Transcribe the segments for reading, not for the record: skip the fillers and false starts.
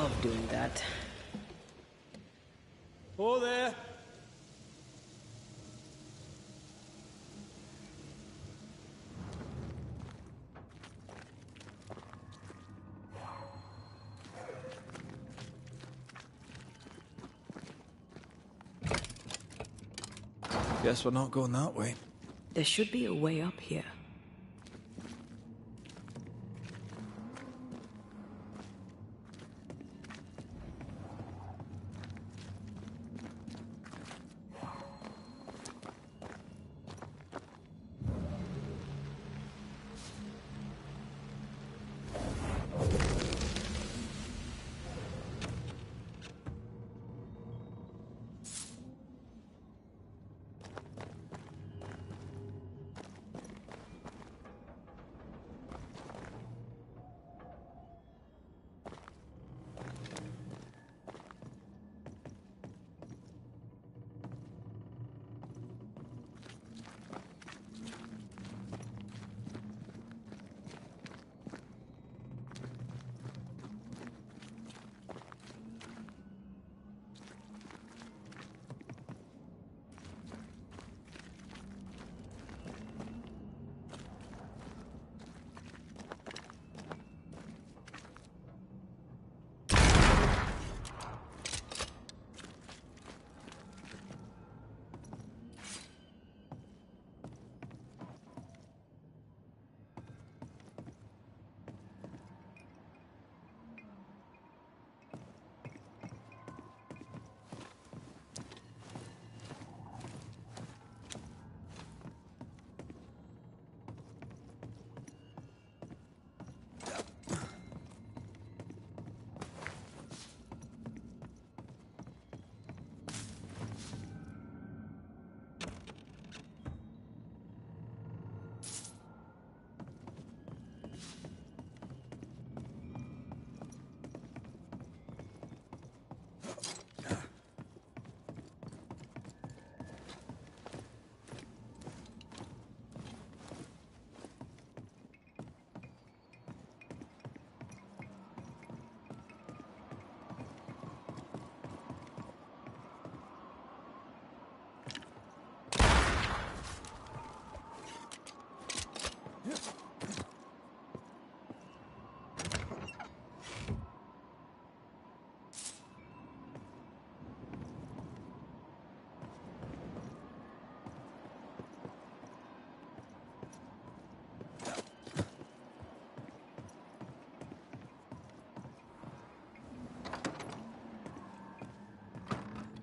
love doing that. Oh there! Guess we're not going that way. There should be a way up here.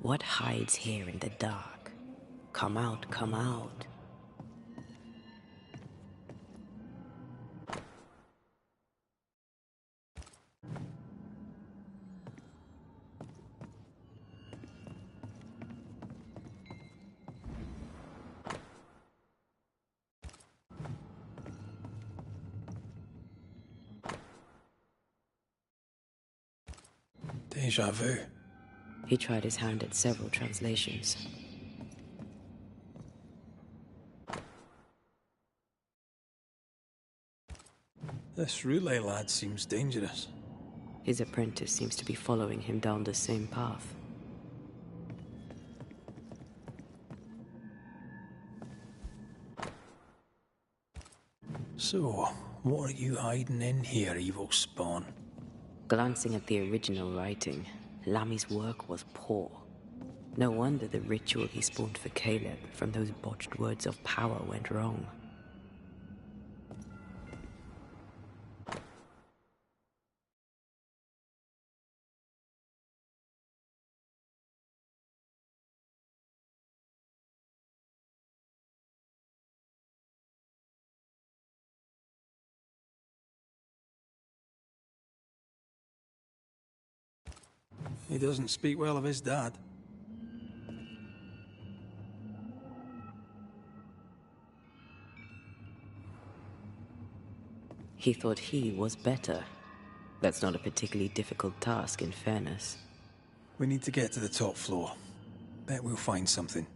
What hides here in the dark? Come out, come out. Deja vu. He tried his hand at several translations. This relay lad seems dangerous. His apprentice seems to be following him down the same path. So, what are you hiding in here, evil spawn? Glancing at the original writing, Lami's work was poor. No wonder the ritual he spawned for Caleb from those botched words of power went wrong. He doesn't speak well of his dad. He thought he was better. That's not a particularly difficult task, in fairness. We need to get to the top floor. Bet we'll find something.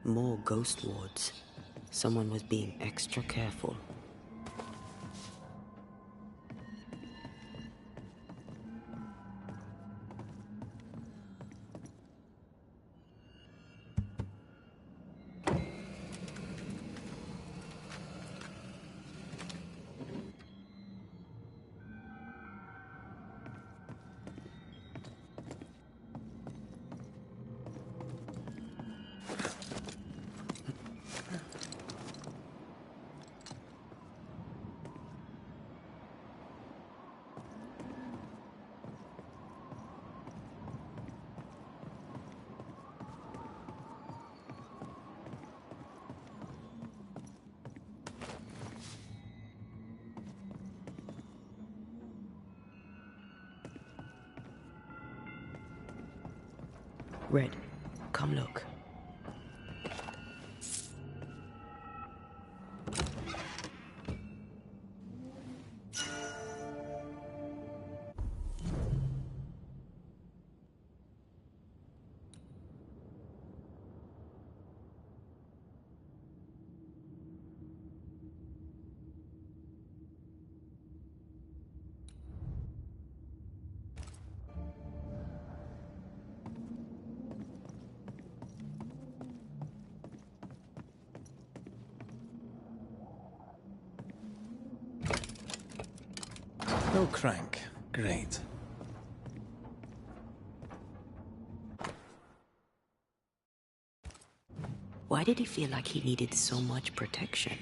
More ghost wards. Someone was being extra careful. Red, come look. No crank. Great. Why did he feel like he needed so much protection?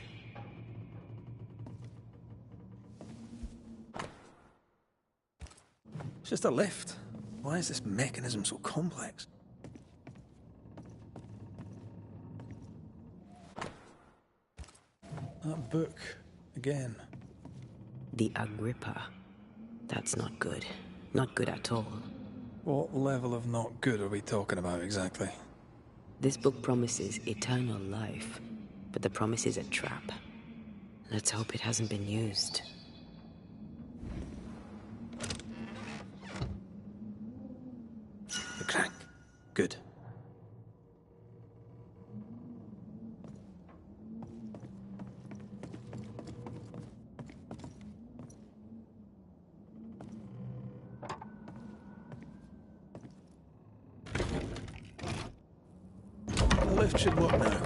It's just a lift. Why is this mechanism so complex? That book. Again. The Agrippa. That's not good. Not good at all. What level of not good are we talking about exactly? This book promises eternal life, but the promise is a trap. Let's hope it hasn't been used. The crank. Good. The lift should work now.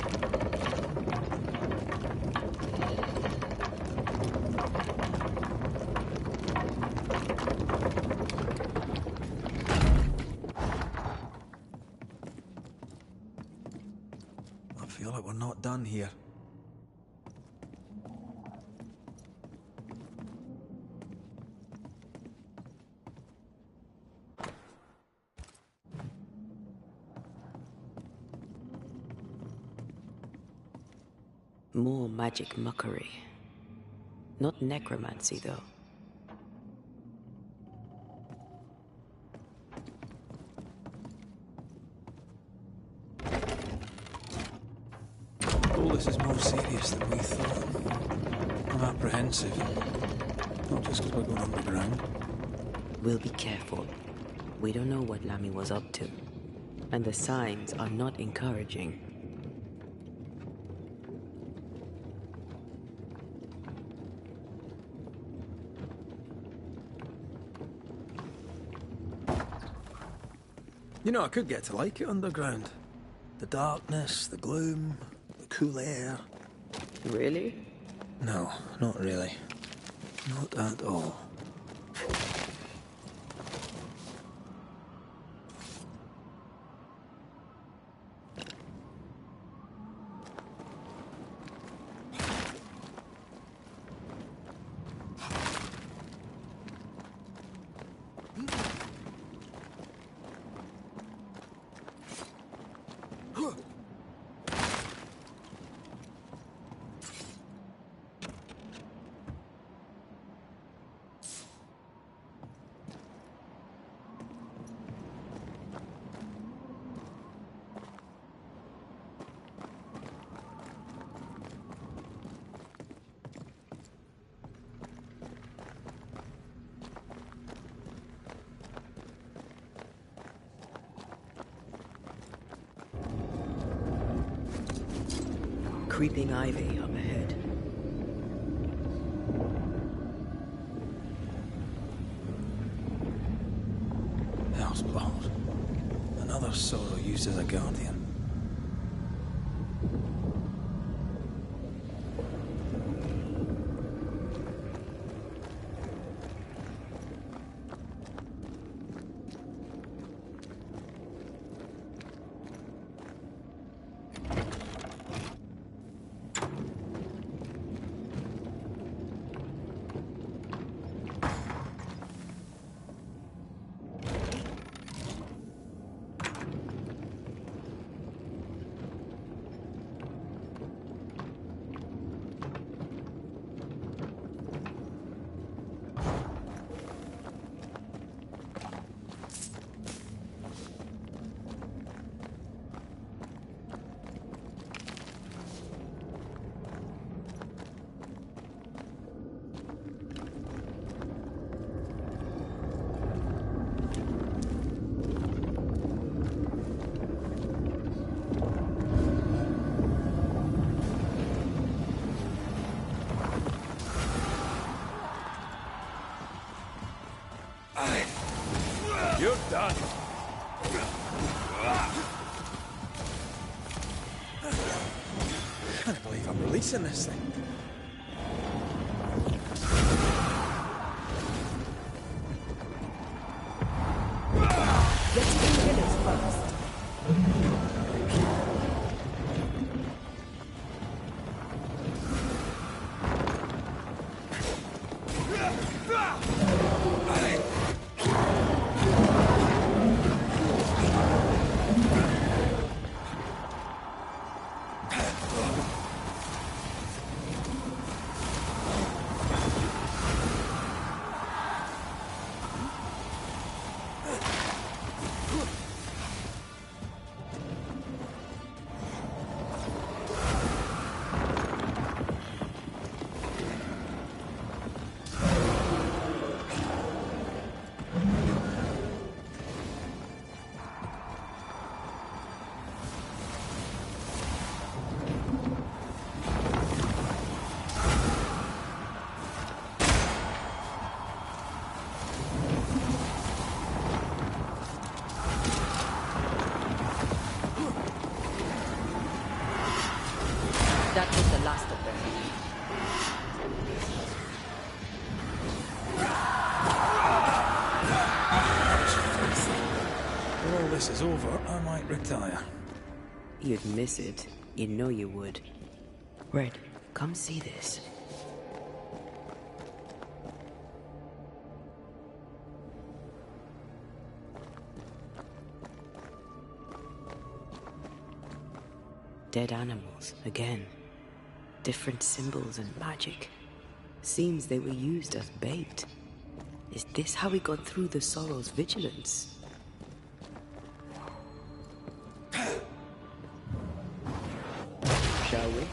I feel like we're not done here. More magic muckery. Not necromancy, though. All this is more serious than we thought. I'm apprehensive. Not just because we're going underground. We'll be careful. We don't know what Lammy was up to. And the signs are not encouraging. You know, I could get to like it underground. The darkness, the gloom, the cool air. Really? No, not really. Not at all. Creeping ivy up ahead. Hell's blood. Another sorrow used as a guardian. You're done. I can't believe I'm releasing this thing. Let's do village first. That was the last of them. When all this is over, I might retire. You'd miss it. You know you would. Red, come see this. Dead animals, again. Different symbols and magic. Seems they were used as bait. Is this how we got through the Sorrow's vigilance? Shall we?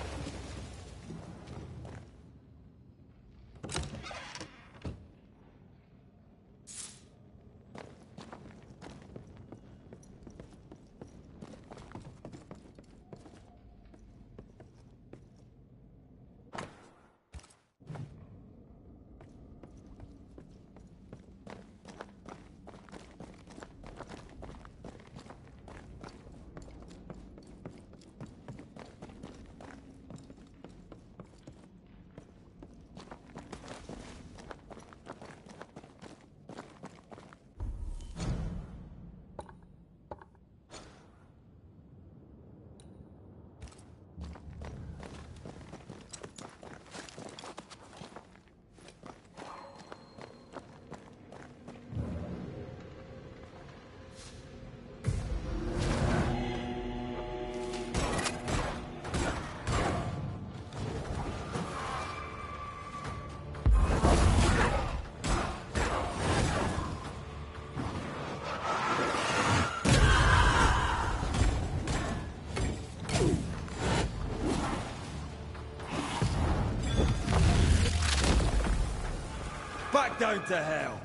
Back down to hell!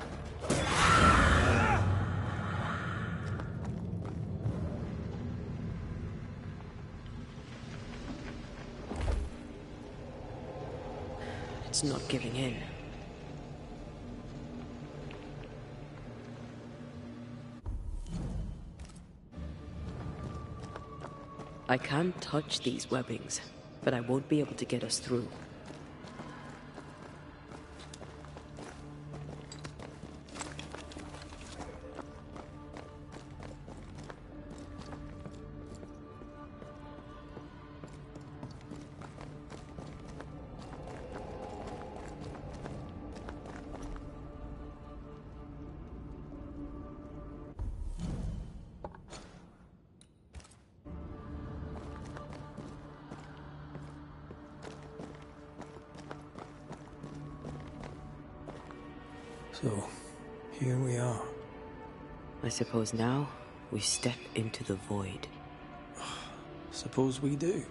It's not giving in. I can't touch these webbings, but I won't be able to get us through. So, here we are. I suppose now we step into the void. Suppose we do.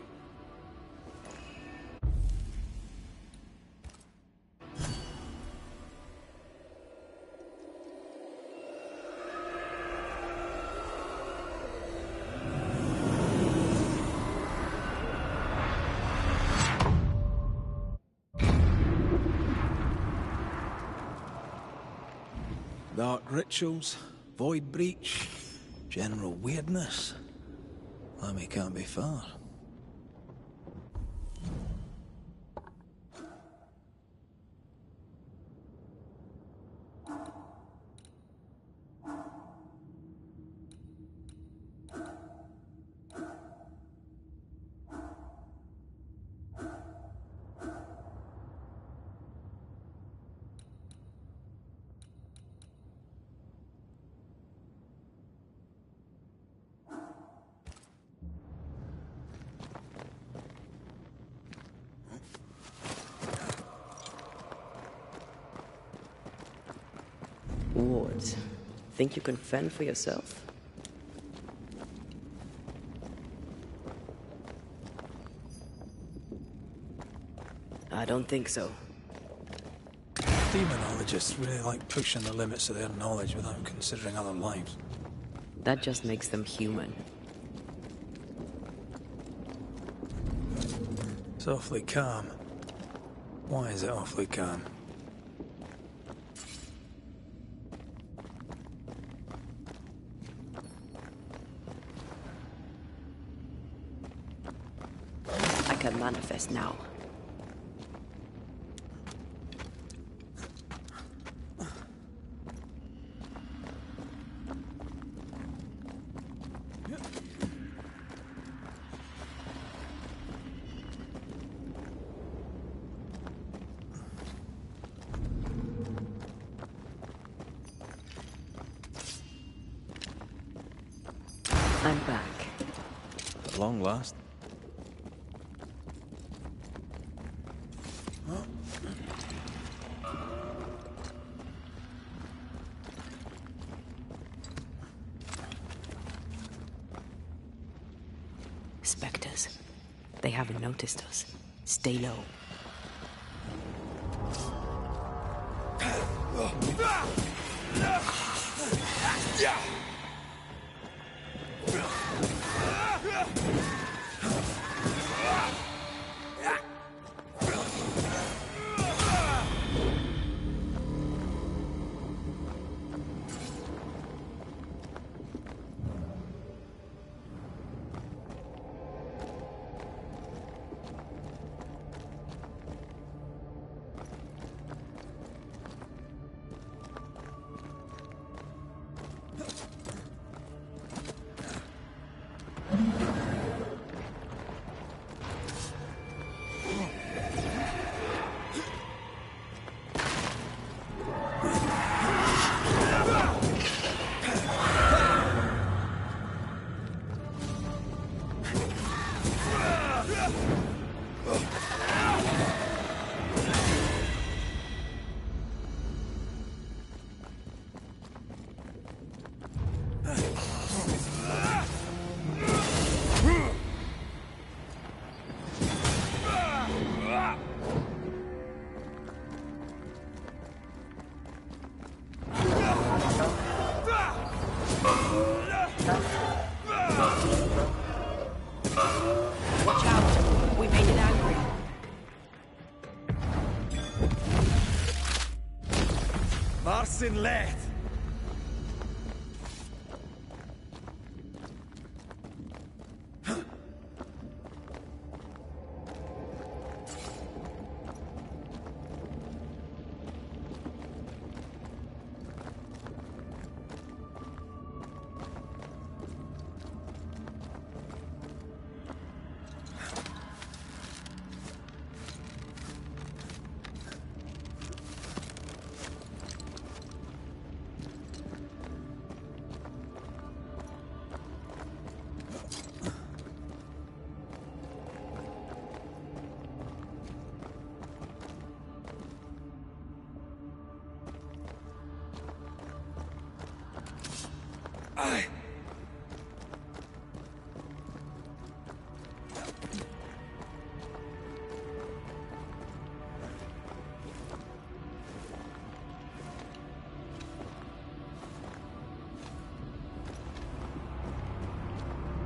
Dark rituals, void breach, general weirdness. Lammy can't be far. Wards, think you can fend for yourself? I don't think so. Demonologists really like pushing the limits of their knowledge without considering other lives. That just makes them human. It's awfully calm. Why is it awfully calm? I can manifest now. I'm back. At long last. Spectres. They haven't noticed us. Stay low. Watch out! We made it angry. Marcin left.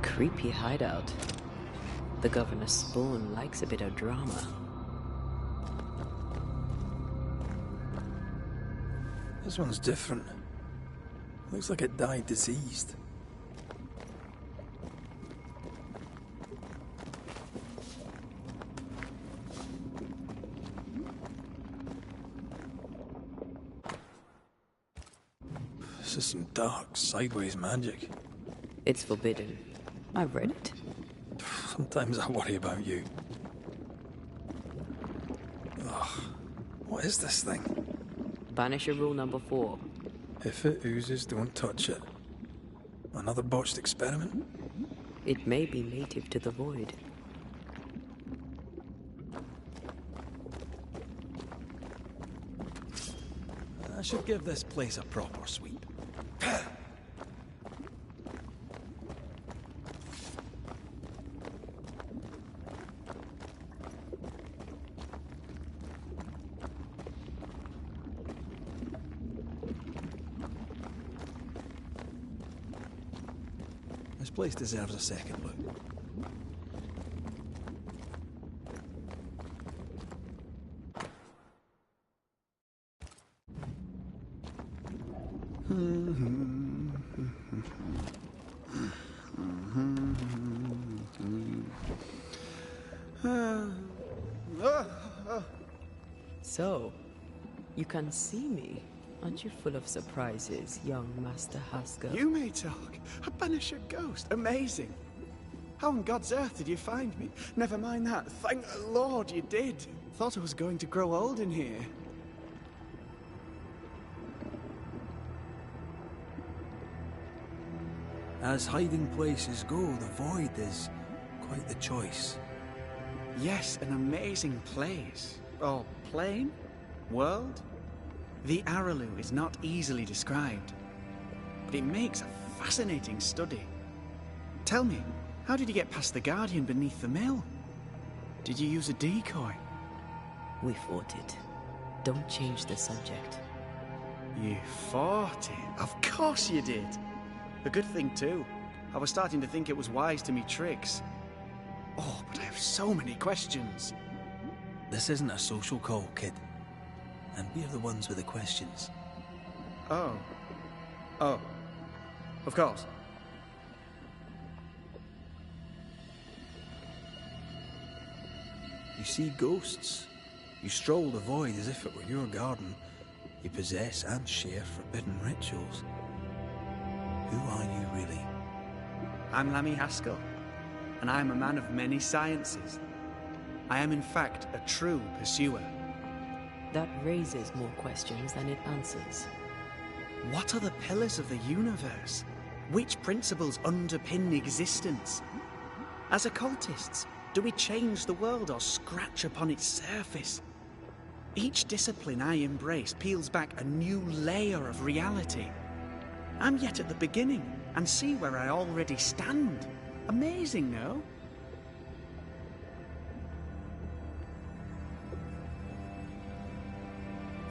Creepy hideout. The governor's spawn likes a bit of drama. This one's different. Looks like it died diseased. This is some dark, sideways magic. It's forbidden. I've read it. Sometimes I worry about you. Ugh. What is this thing? Banisher rule number 4. If it oozes, don't touch it. Another botched experiment? It may be native to the void. I should give this place a proper sweep. This place deserves a second look. So, you can see me. Aren't you full of surprises, young Master Haskell? You may talk. A Banisher ghost. Amazing. How on God's earth did you find me? Never mind that. Thank the Lord you did. Thought I was going to grow old in here. As hiding places go, the void is quite the choice. Yes, an amazing place. Or plane? World? The Araloo is not easily described, but it makes a fascinating study. Tell me, how did you get past the Guardian beneath the mill? Did you use a decoy? We fought it. Don't change the subject. You fought it? Of course you did. A good thing too. I was starting to think it was wise to meet tricks. Oh, but I have so many questions. This isn't a social call, kid. And we're the ones with the questions. Oh. Oh. Of course. You see ghosts. You stroll the void as if it were your garden. You possess and share forbidden rituals. Who are you really? I'm Lammy Haskell, and I am a man of many sciences. I am in fact a true pursuer. That raises more questions than it answers. What are the pillars of the universe? Which principles underpin existence? As occultists, do we change the world or scratch upon its surface? Each discipline I embrace peels back a new layer of reality. I'm yet at the beginning, and see where I already stand. Amazing, no?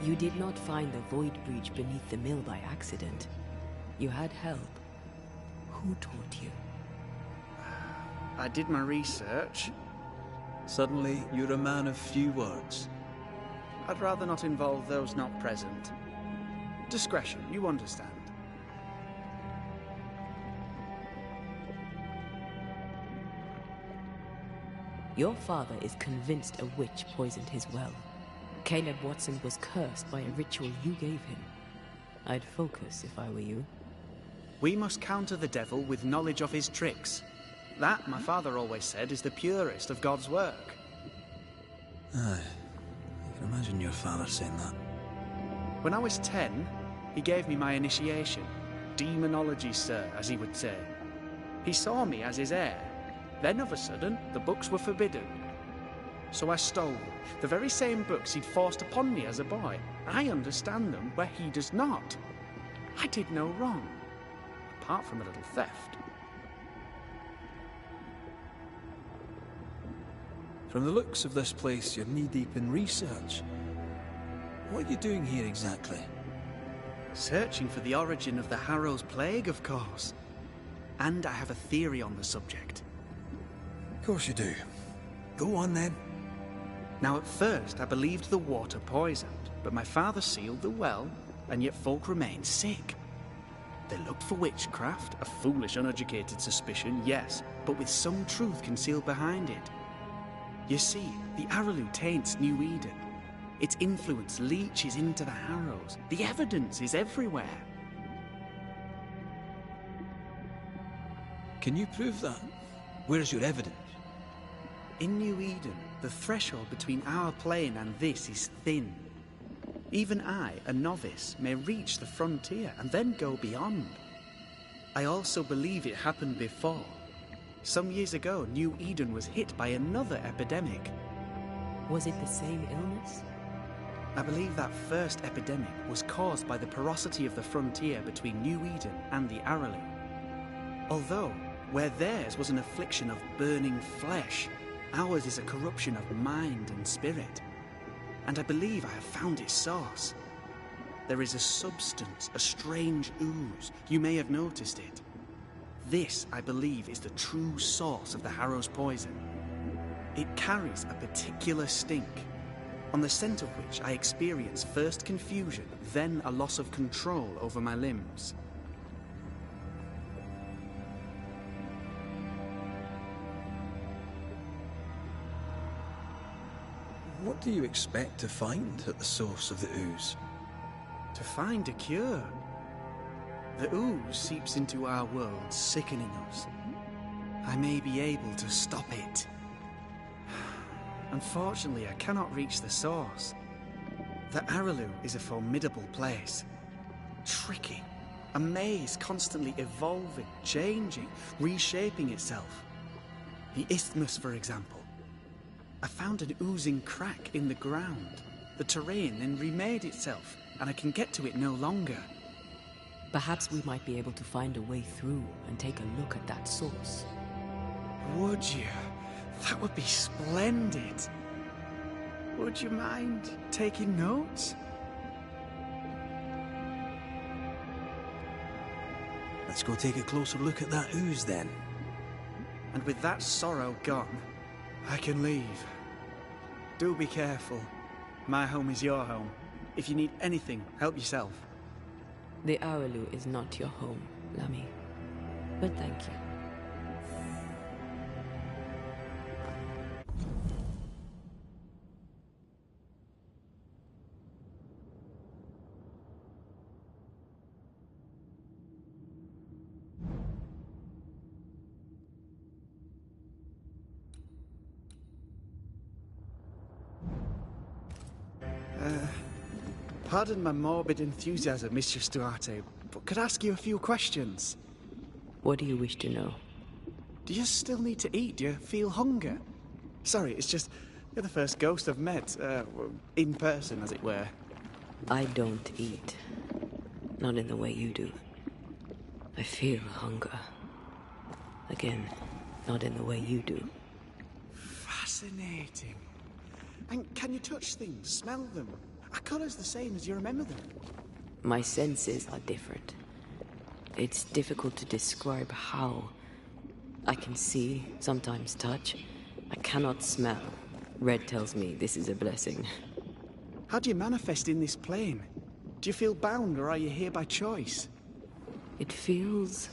You did not find the void breach beneath the mill by accident. You had help. Who taught you? I did my research. Suddenly, you're a man of few words. I'd rather not involve those not present. Discretion, you understand. Your father is convinced a witch poisoned his well. Caleb Watson was cursed by a ritual you gave him. I'd focus if I were you. We must counter the devil with knowledge of his tricks. That, my father always said, is the purest of God's work. Aye. I can imagine your father saying that. When I was 10, he gave me my initiation. Demonology, sir, as he would say. He saw me as his heir. Then, of a sudden, the books were forbidden. So I stole them. The very same books he'd forced upon me as a boy. I understand them where he does not. I did no wrong, apart from a little theft. From the looks of this place, you're knee-deep in research. What are you doing here exactly? Searching for the origin of the Harrow's Plague, of course. And I have a theory on the subject. Of course you do. Go on then. Now, at first, I believed the water poisoned, but my father sealed the well, and yet folk remained sick. They looked for witchcraft, a foolish, uneducated suspicion, yes, but with some truth concealed behind it. You see, the Araloo taints New Eden. Its influence leaches into the Harrows. The evidence is everywhere. Can you prove that? Where's your evidence? In New Eden, the threshold between our plane and this is thin. Even I, a novice, may reach the frontier and then go beyond. I also believe it happened before. Some years ago, New Eden was hit by another epidemic. Was it the same illness? I believe that first epidemic was caused by the porosity of the frontier between New Eden and the Araloo. Although, where theirs was an affliction of burning flesh, ours is a corruption of mind and spirit. And I believe I have found its source. There is a substance, a strange ooze. You may have noticed it. This, I believe, is the true source of the Harrow's poison. It carries a particular stink, on the scent of which I experience first confusion, then a loss of control over my limbs. What do you expect to find at the source of the ooze? To find a cure. The ooze seeps into our world, sickening us. I may be able to stop it. Unfortunately, I cannot reach the source. The Araloo is a formidable place. Tricky. A maze constantly evolving, changing, reshaping itself. The isthmus, for example. I found an oozing crack in the ground. The terrain then remade itself, and I can get to it no longer. Perhaps we might be able to find a way through and take a look at that source. Would you? That would be splendid. Would you mind taking notes? Let's go take a closer look at that ooze then. And with that sorrow gone, I can leave. Do be careful. My home is your home. If you need anything, help yourself. The Araloo is not your home, Lammy. But thank you. Pardon my morbid enthusiasm, Mistress Duarte, but could I ask you a few questions? What do you wish to know? Do you still need to eat? Do you feel hunger? Sorry, it's just, you're the first ghost I've met, in person, as it were. I don't eat. Not in the way you do. I feel hunger. Again, not in the way you do. Fascinating. And can you touch things, smell them? Are colours the same as you remember them? My senses are different. It's difficult to describe how. I can see, sometimes touch. I cannot smell. Red tells me this is a blessing. How do you manifest in this plane? Do you feel bound, or are you here by choice? It feels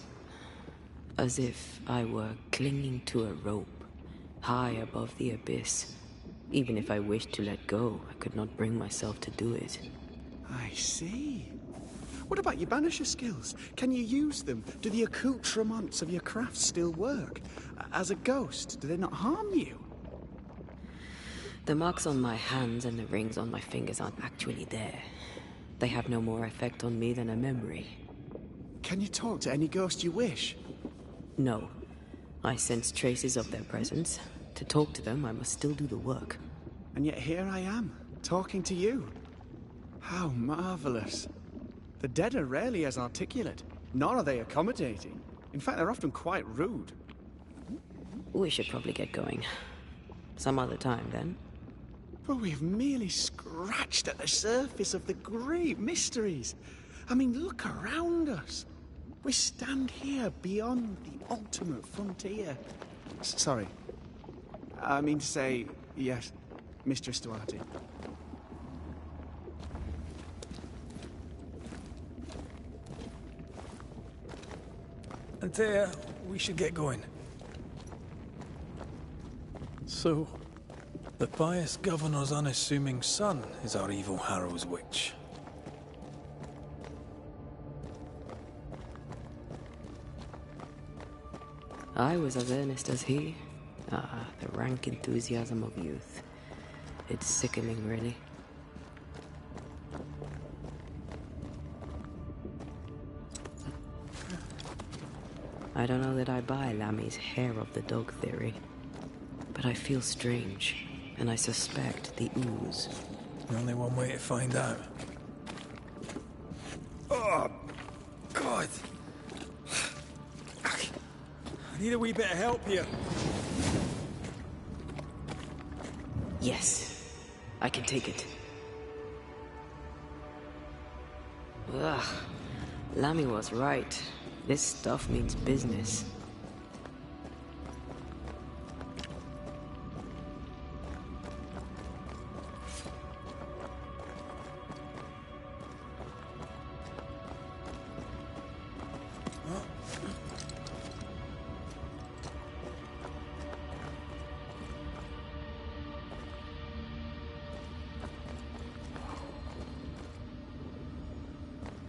as if I were clinging to a rope, high above the abyss. Even if I wished to let go, I could not bring myself to do it. I see. What about your Banisher skills? Can you use them? Do the accoutrements of your craft still work? As a ghost, do they not harm you? The marks on my hands and the rings on my fingers aren't actually there. They have no more effect on me than a memory. Can you talk to any ghost you wish? No. I sense traces of their presence. To talk to them, I must still do the work. And yet here I am, talking to you. How marvelous. The dead are rarely as articulate, nor are they accommodating. In fact, they're often quite rude. We should probably get going. Some other time, then. But we've merely scratched at the surface of the great mysteries. I mean, look around us. We stand here beyond the ultimate frontier. Sorry. I mean to say, yes, Mistress Duarte. And we should get going. So, the pious governor's unassuming son is our evil Harrow's witch. I was as earnest as he. Ah, the rank enthusiasm of youth. It's sickening, really. I don't know that I buy Lammy's hair of the dog theory, but I feel strange, and I suspect the ooze. Only one way to find out. Oh, God! I need a wee bit of help here. Yes, I can take it. Ugh, Lammy was right. This stuff means business.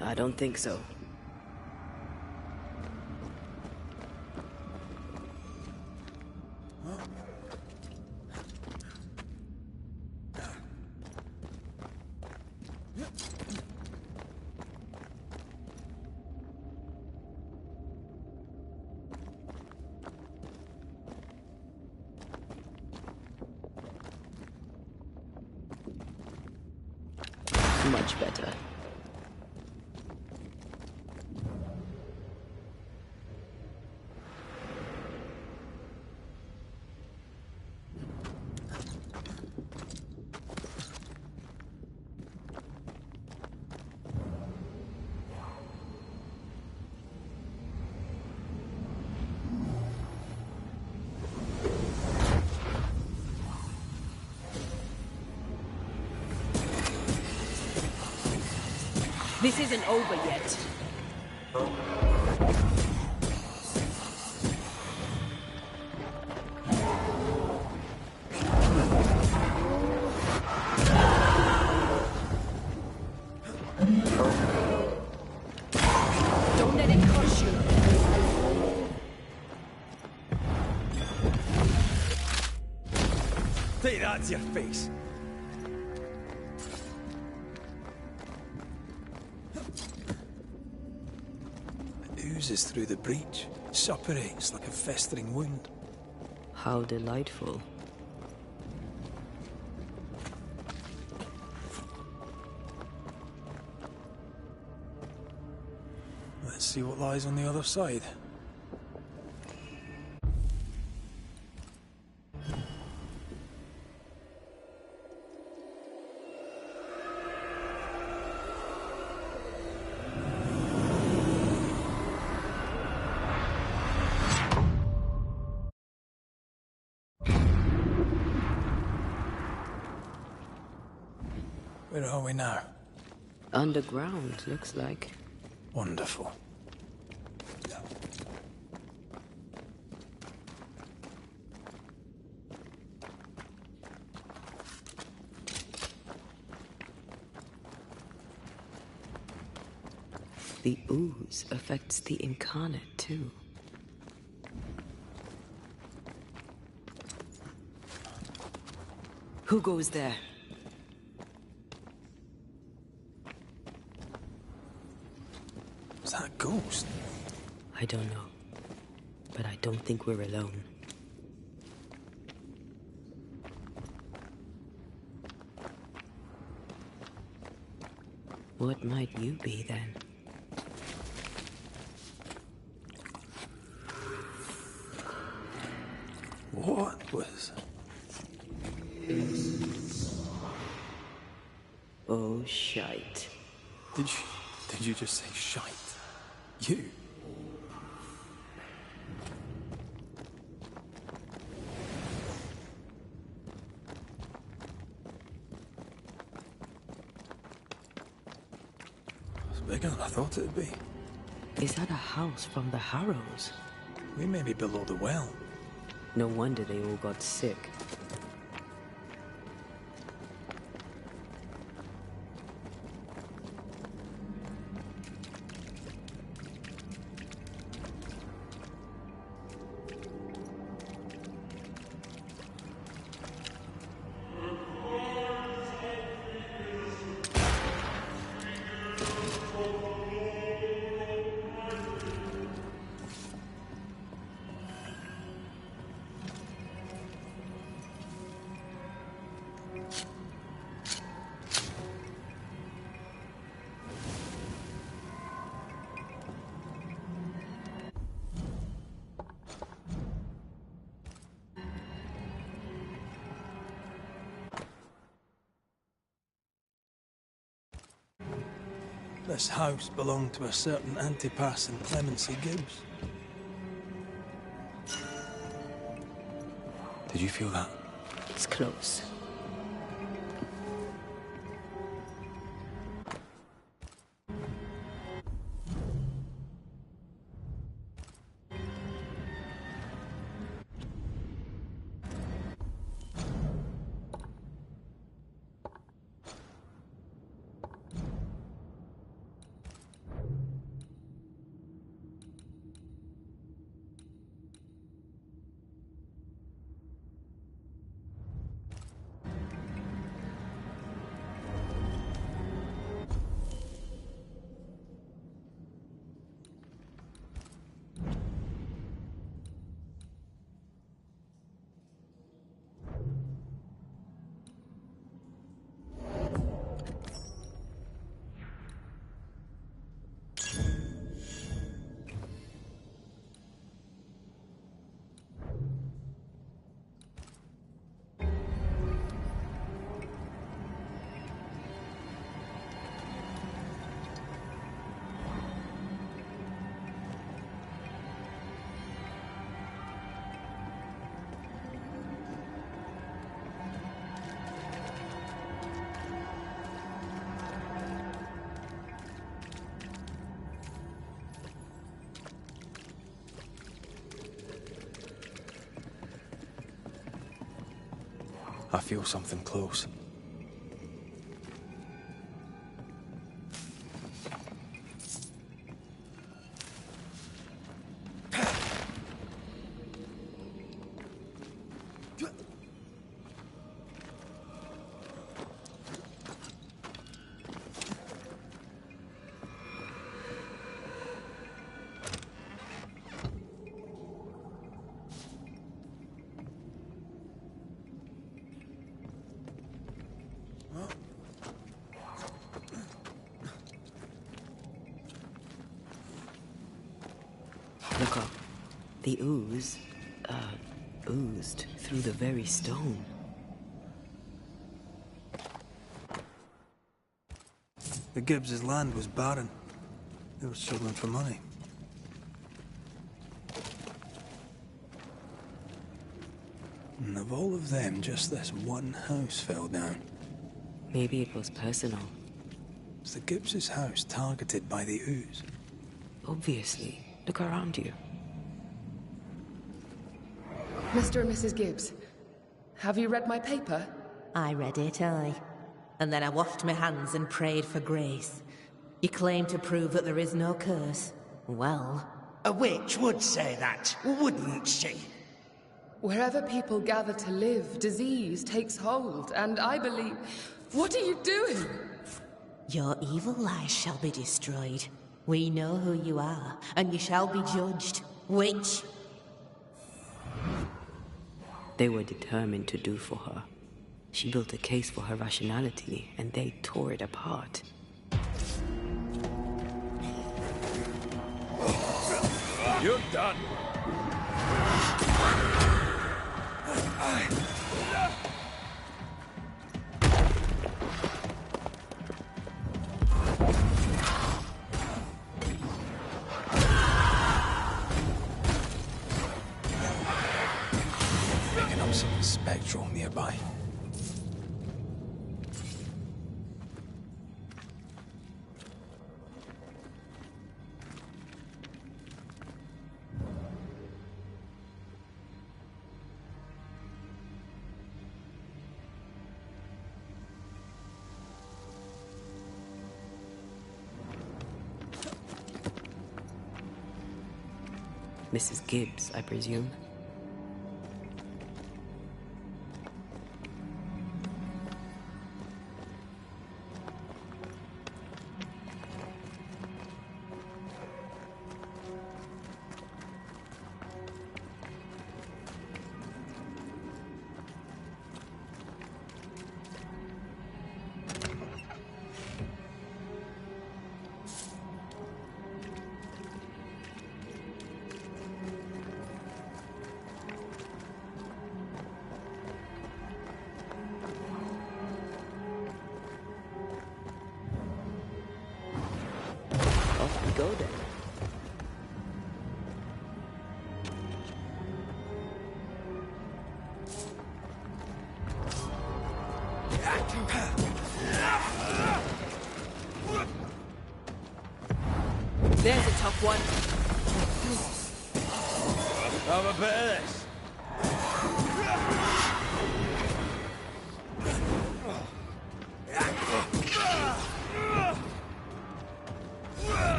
I don't think so. Much better. This isn't over yet. Don't let it crush you. Take that to your face. Oozes through the breach, suppurates like a festering wound. How delightful. Let's see what lies on the other side. Where are we now? Underground, looks like. Wonderful. The ooze affects the incarnate, too. Who goes there? Was that a ghost? I don't know. But I don't think we're alone. What might you be, then? What was... Oh, shite. Did you just say shite? You? It's bigger than I thought it'd be. Is that a house from the Harrows? We may be below the well. No wonder they all got sick. This house belonged to a certain Antipas and Clemency Gibbs. Did you feel that? It's close. I feel something close. Look up. The ooze, oozed through the very stone. The Gibbs' land was barren. They were struggling for money. And of all of them, just this one house fell down. Maybe it was personal. Was the Gibbs' house targeted by the ooze? Obviously. Look around you. Mr. and Mrs. Gibbs, have you read my paper? I read it, aye. And then I washed my hands and prayed for grace. You claim to prove that there is no curse. Well... A witch would say that, wouldn't she? Wherever people gather to live, disease takes hold, and I believe... What are you doing? Your evil lies shall be destroyed. We know who you are, and you shall be judged. Witch! They were determined to do for her. She built a case for her rationality, and they tore it apart. You're done. Picking up something spectral nearby. Mrs. Gibbs, I presume. Off we go then. There's a tough one. Have a bit of this.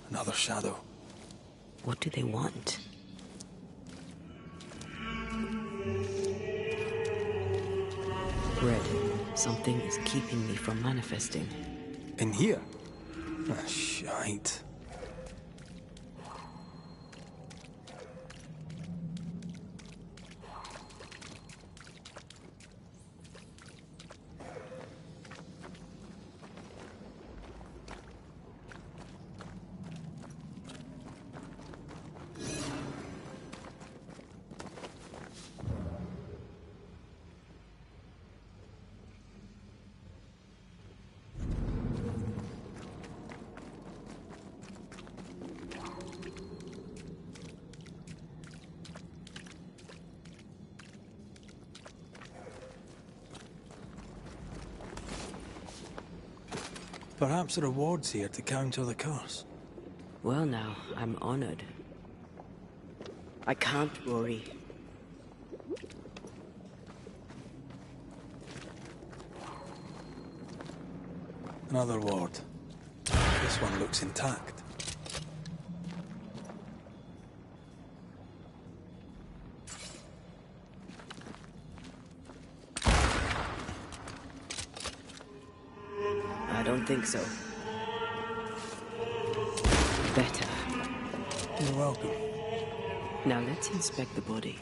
Another shadow. What do they want? Red, something is keeping me from manifesting. In here? Ah, shite. Perhaps a reward's here to counter the curse. Well now, I'm honored. I can't worry. Another ward. This one looks intact. I don't think so. Better. You're welcome. Now let's inspect the body.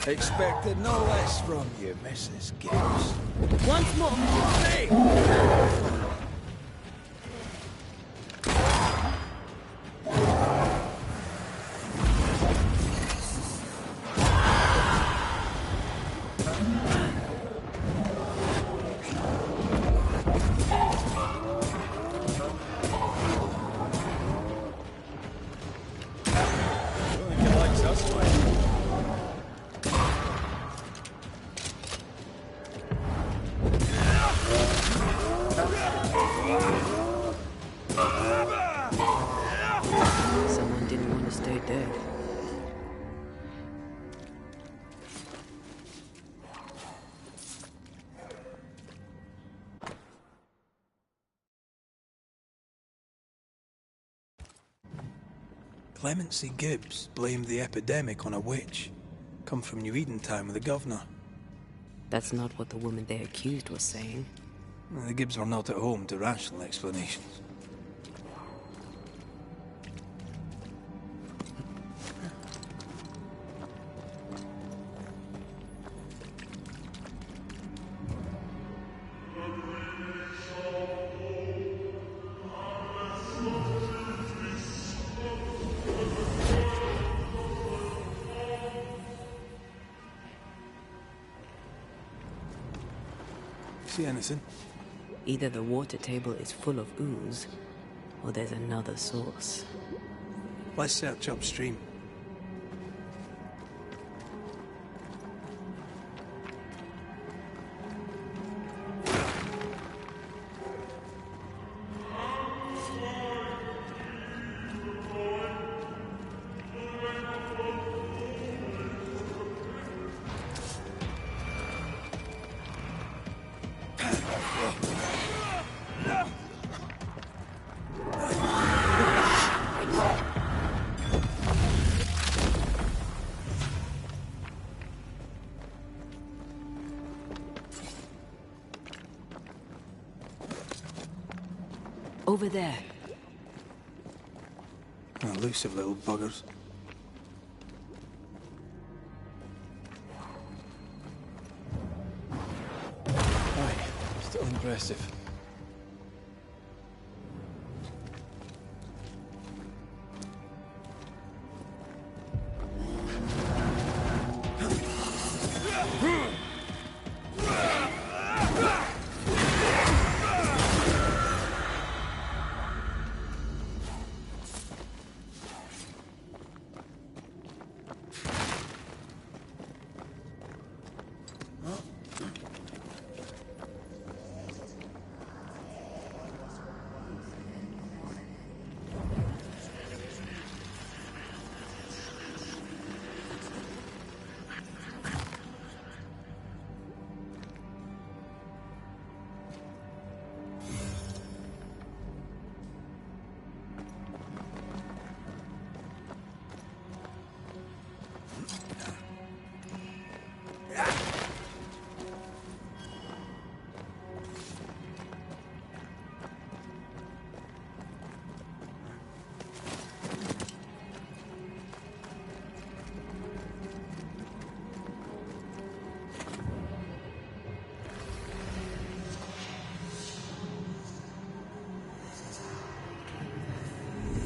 Expected no less from you, Mrs. Gibbs. Once more! Hey! Someone didn't want to stay dead. Clemency Gibbs blamed the epidemic on a witch. Come from New Eden Town with the governor. That's not what the woman they accused was saying. The Gibbs were not at home to rational explanations. See anything? Either the water table is full of ooze, or there's another source. Let's search upstream. Over there. Elusive little buggers. Aye, still impressive.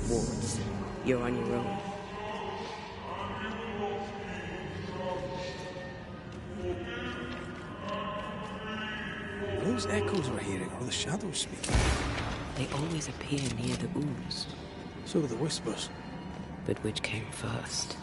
Wards, you're on your own. Those echoes we're hearing are the shadows speaking. They always appear near the ooze. So do the whispers. But which came first?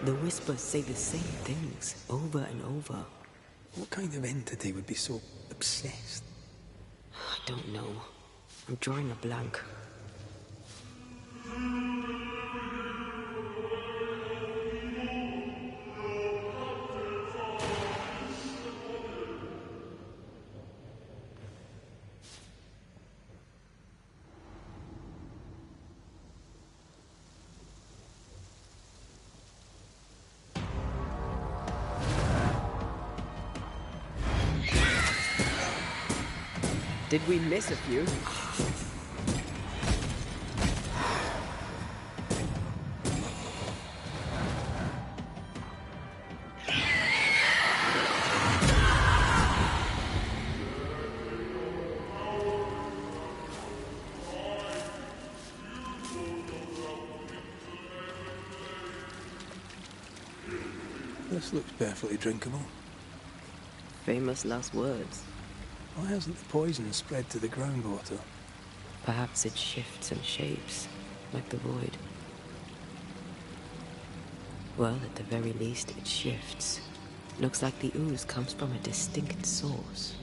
The whispers say the same things over and over. What kind of entity would be so obsessed? I don't know. I'm drawing a blank. Did we miss a few? This looks perfectly drinkable. Famous last words. Why hasn't the poison spread to the groundwater? Perhaps it shifts and shapes, like the void. Well, at the very least, it shifts. Looks like the ooze comes from a distinct source.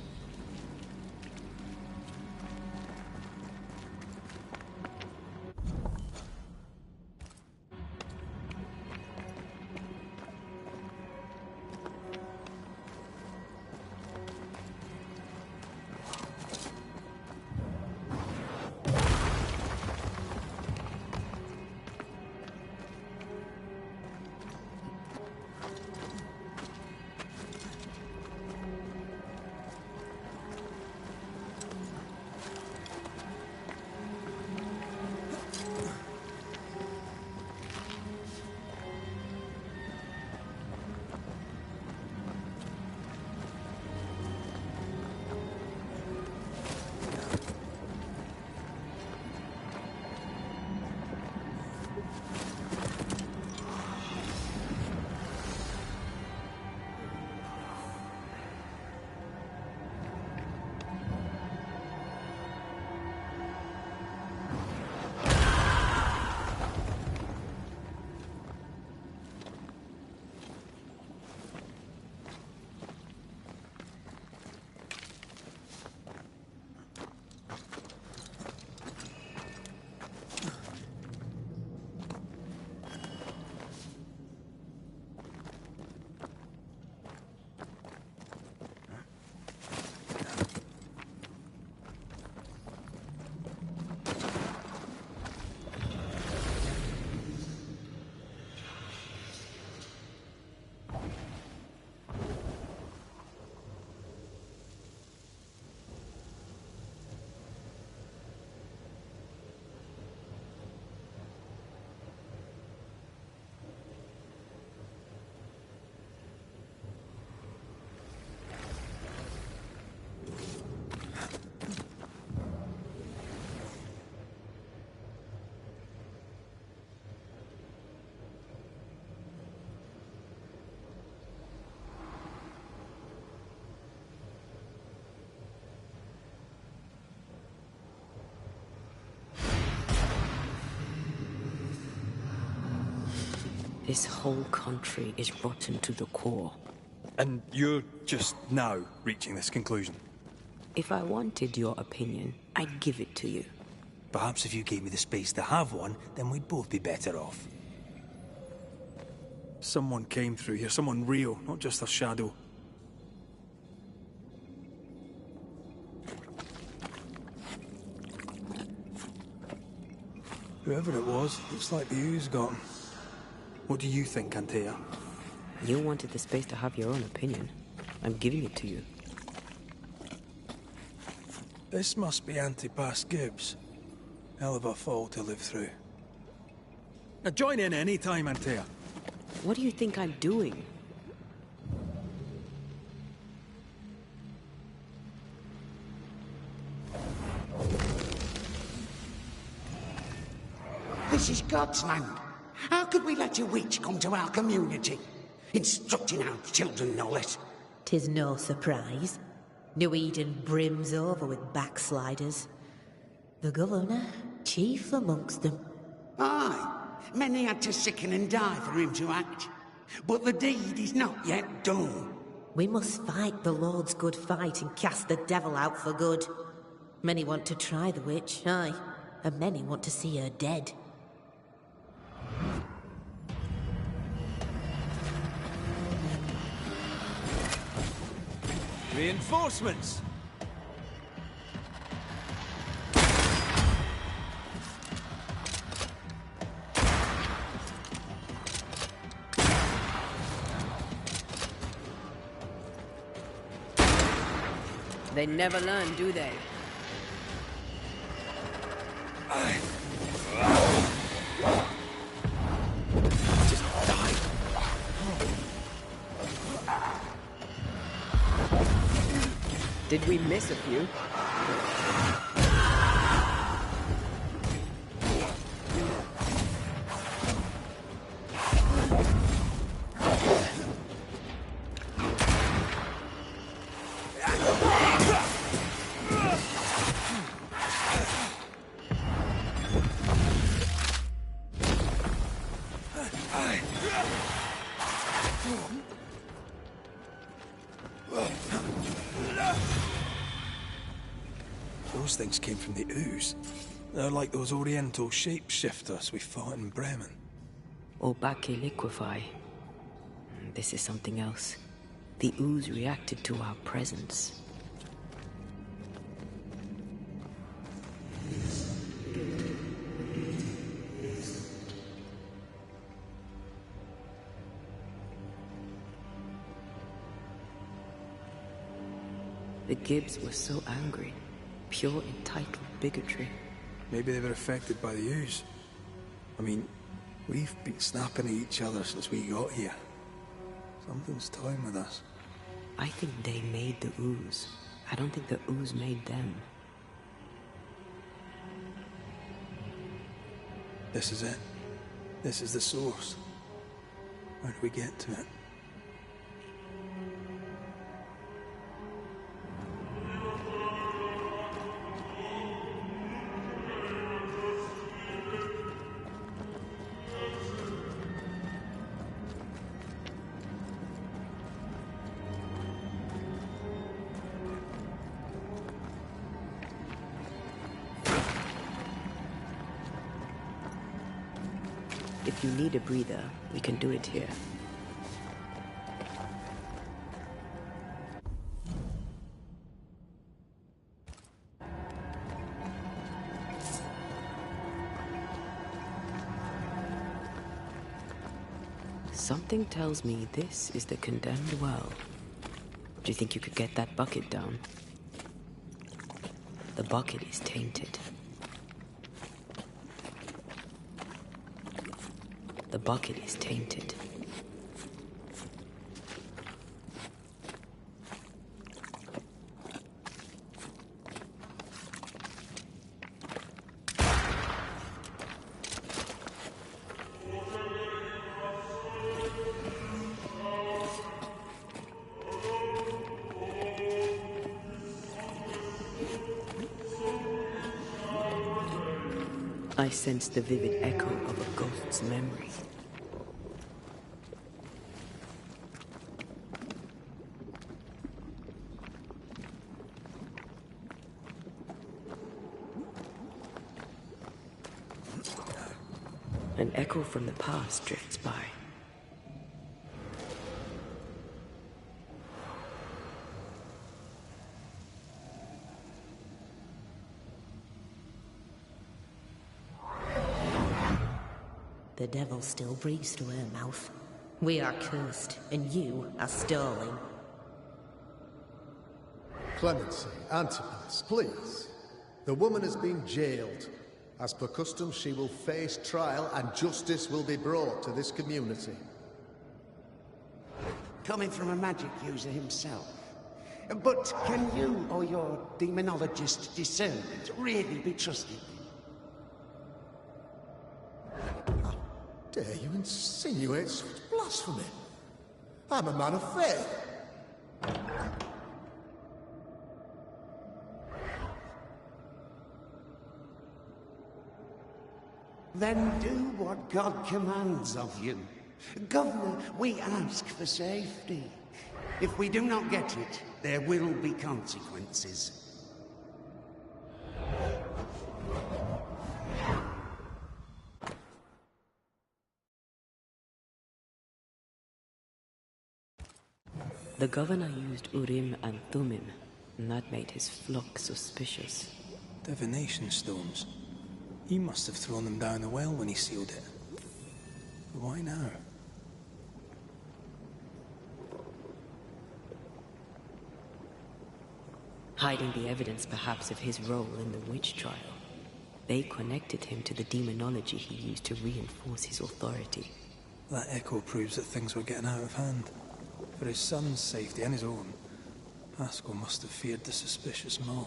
This whole country is rotten to the core. And you're just now reaching this conclusion? If I wanted your opinion, I'd give it to you. Perhaps if you gave me the space to have one, then we'd both be better off. Someone came through here, someone real, not just a shadow. Whoever it was, looks like the ooze got him. What do you think, Antea? You wanted the space to have your own opinion. I'm giving it to you. This must be Antipas Gibbs. Hell of a fall to live through. Now join in any time, Antea. What do you think I'm doing? This is God's land. How could we let a witch come to our community? Instructing our children, no less. 'Tis no surprise. New Eden brims over with backsliders. The governor, chief amongst them. Aye, many had to sicken and die for him to act. But the deed is not yet done. We must fight the Lord's good fight and cast the devil out for good. Many want to try the witch, aye, and many want to see her dead. Reinforcements! They never learn, do they? Just die! Did we miss a few? Those things came from the ooze. They're like those oriental shapeshifters we fought in Bremen. Obake liquefy. This is something else. The ooze reacted to our presence. The Gibbs were so angry. Pure entitled bigotry. Maybe they were affected by the ooze. I mean, we've been snapping at each other since we got here. Something's toying with us. I think they made the ooze. I don't think the ooze made them. This is it. This is the source. How do we get to it? If you need a breather, we can do it here. Something tells me this is the condemned well. Do you think you could get that bucket down? The bucket is tainted. The bucket is tainted. I sense the vivid echo of a ghost's memory. An echo from the past drifts by. The devil still breathes through her mouth. We are cursed, and you are stalling. Clemency, Antipas, please. The woman has been jailed. As per custom, she will face trial and justice will be brought to this community. Coming from a magic user himself. But can you or your demonologist discernment really be trusted? How dare you insinuate such blasphemy? I'm a man of faith. Then do what God commands of you. Governor, we ask for safety. If we do not get it, there will be consequences. The governor used Urim and Thummim, and that made his flock suspicious. Divination stones. He must have thrown them down the well when he sealed it. But why now? Hiding the evidence, perhaps, of his role in the witch trial. They connected him to the demonology he used to reinforce his authority. That echo proves that things were getting out of hand. For his son's safety and his own, Pascal must have feared the suspicious mob.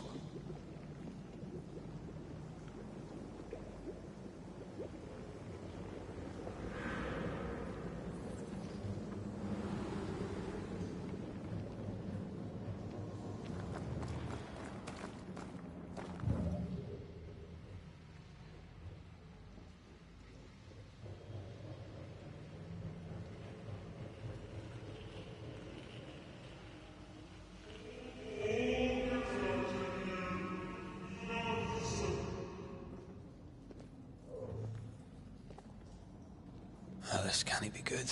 This can't be good.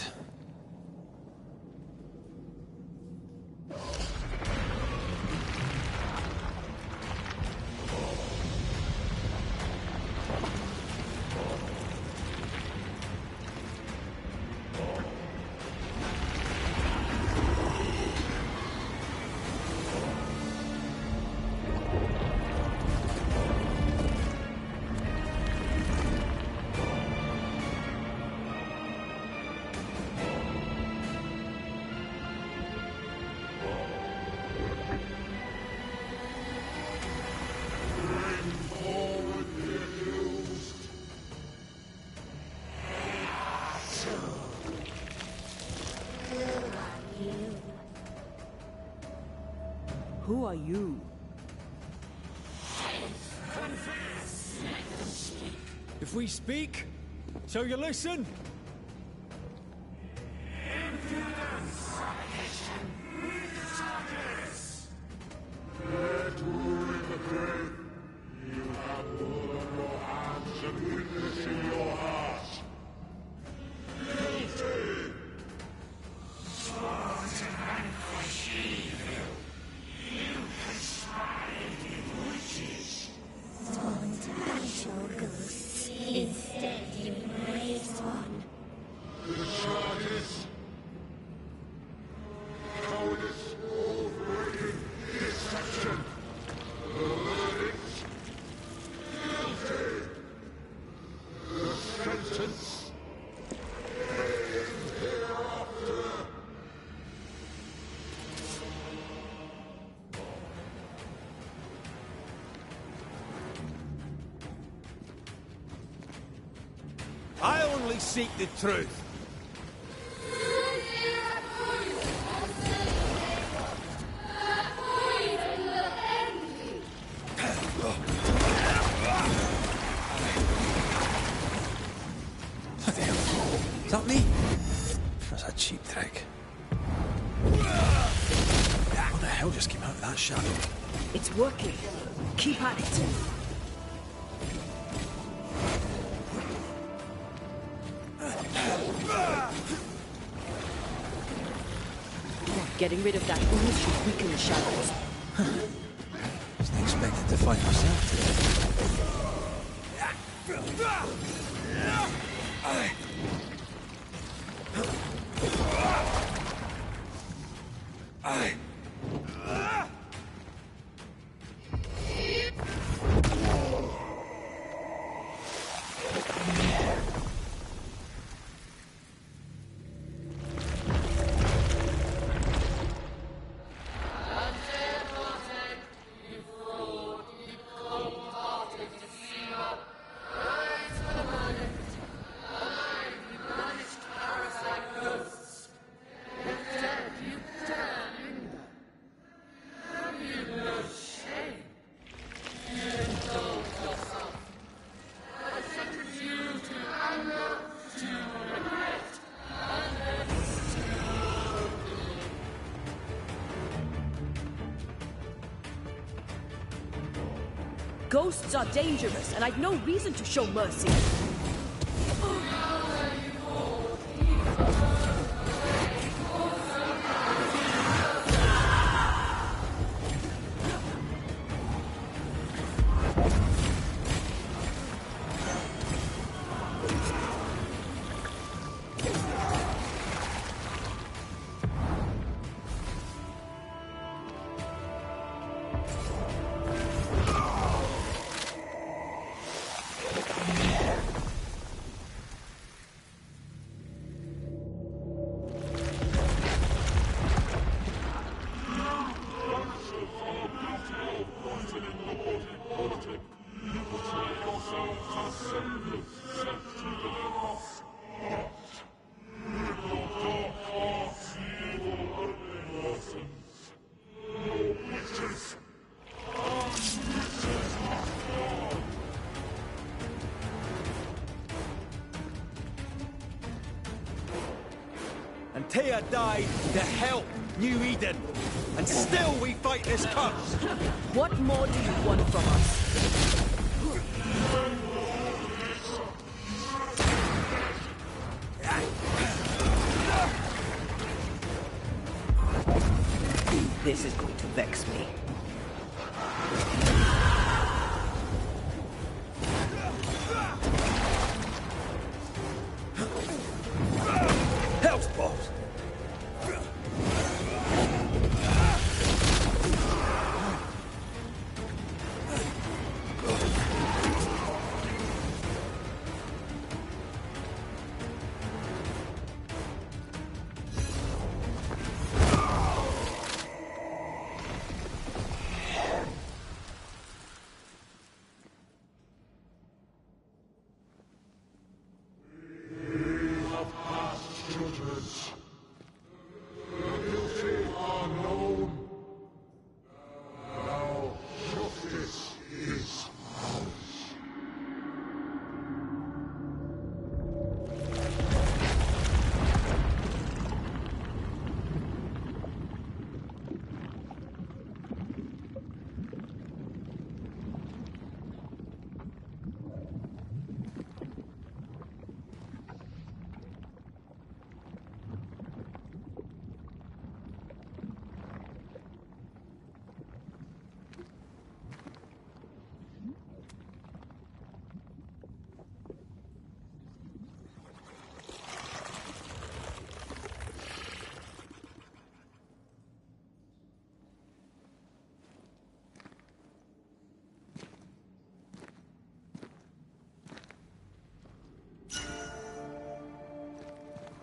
Who are you? If we speak, shall you listen? I only seek the truth. Bloody hell. Is that me? That's a cheap trick. What the hell just came out of that shadow? It's working. Keep at it. Getting rid of that ooze should weaken the shadows. Wasn't expected to fight myself today. Ghosts are dangerous, and I've no reason to show mercy. Tia died to help New Eden, and still we fight this curse. What more do you want from us? This is going to vex me. Hell's balls!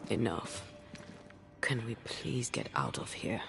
Enough. Can we please get out of here?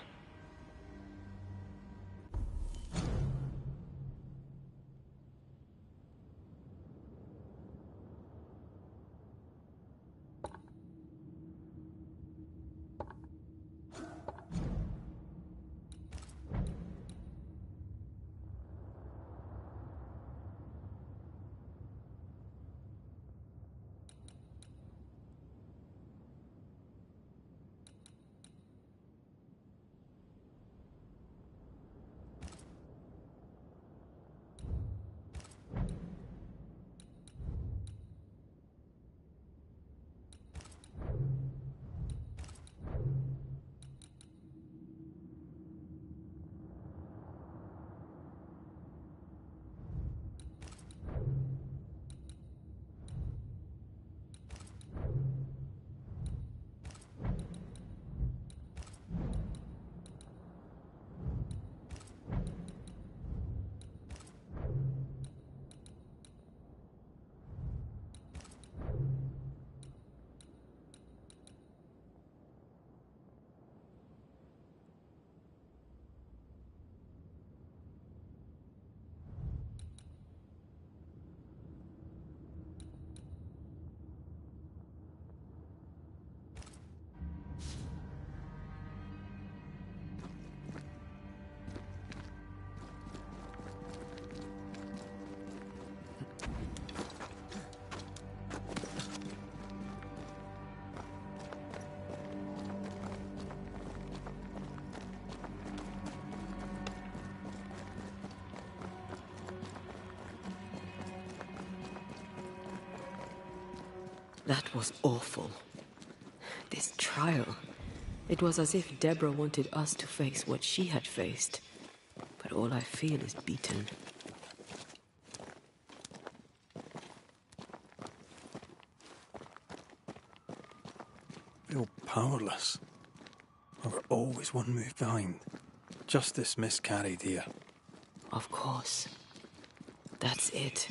That was awful. This trial. It was as if Deborah wanted us to face what she had faced. But all I feel is beaten. Feel powerless. We were always one move behind. Justice miscarried here. Of course. That's it.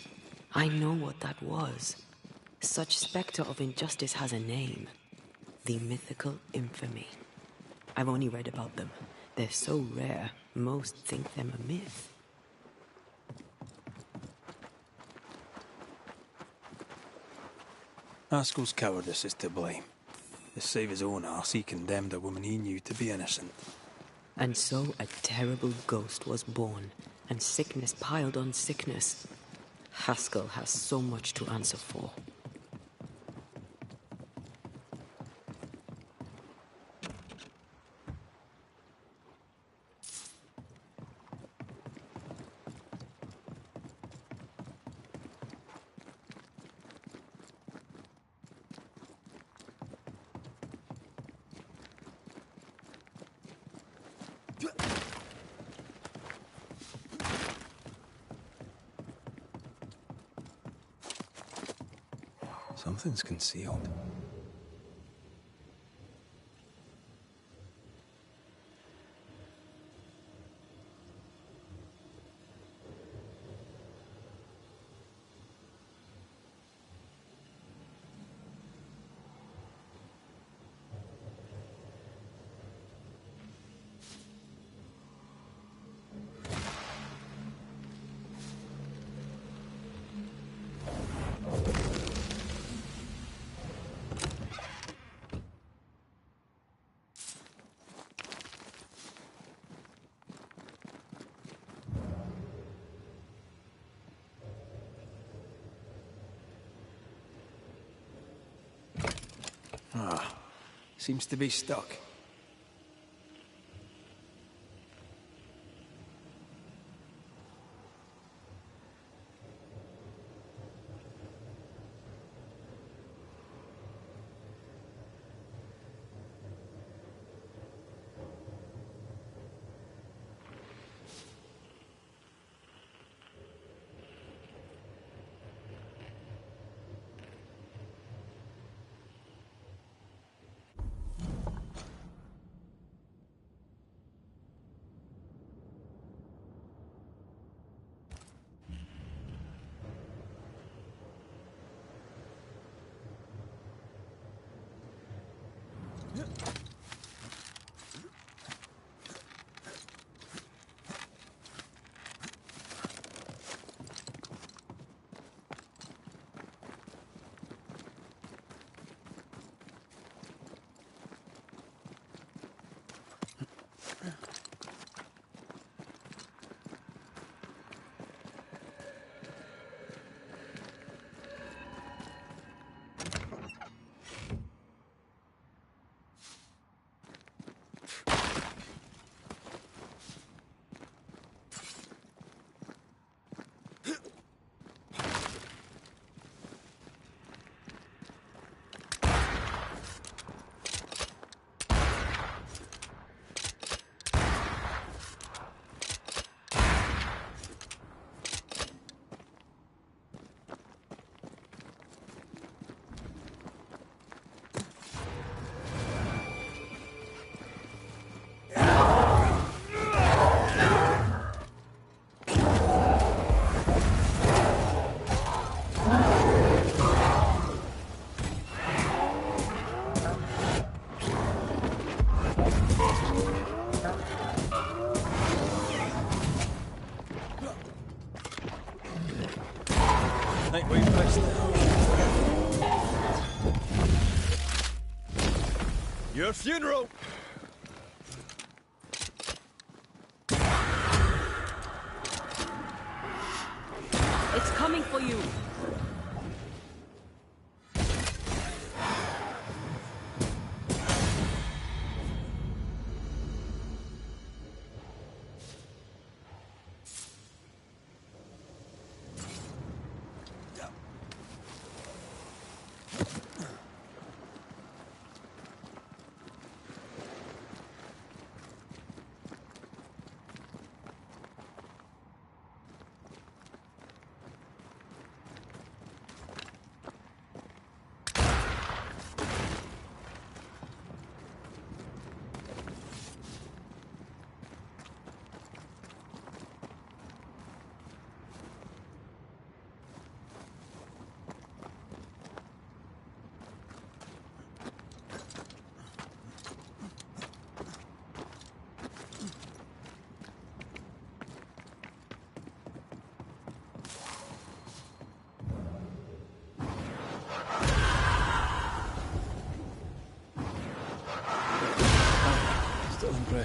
I know what that was. Such spectre of injustice has a name. The mythical infamy. I've only read about them. They're so rare, most think them a myth. Haskell's cowardice is to blame. To save his own arse, he condemned a woman he knew to be innocent. And so a terrible ghost was born, and sickness piled on sickness. Haskell has so much to answer for. Something's concealed. Seems to be stuck. Think we've fixed it. Your funeral! It's coming for you.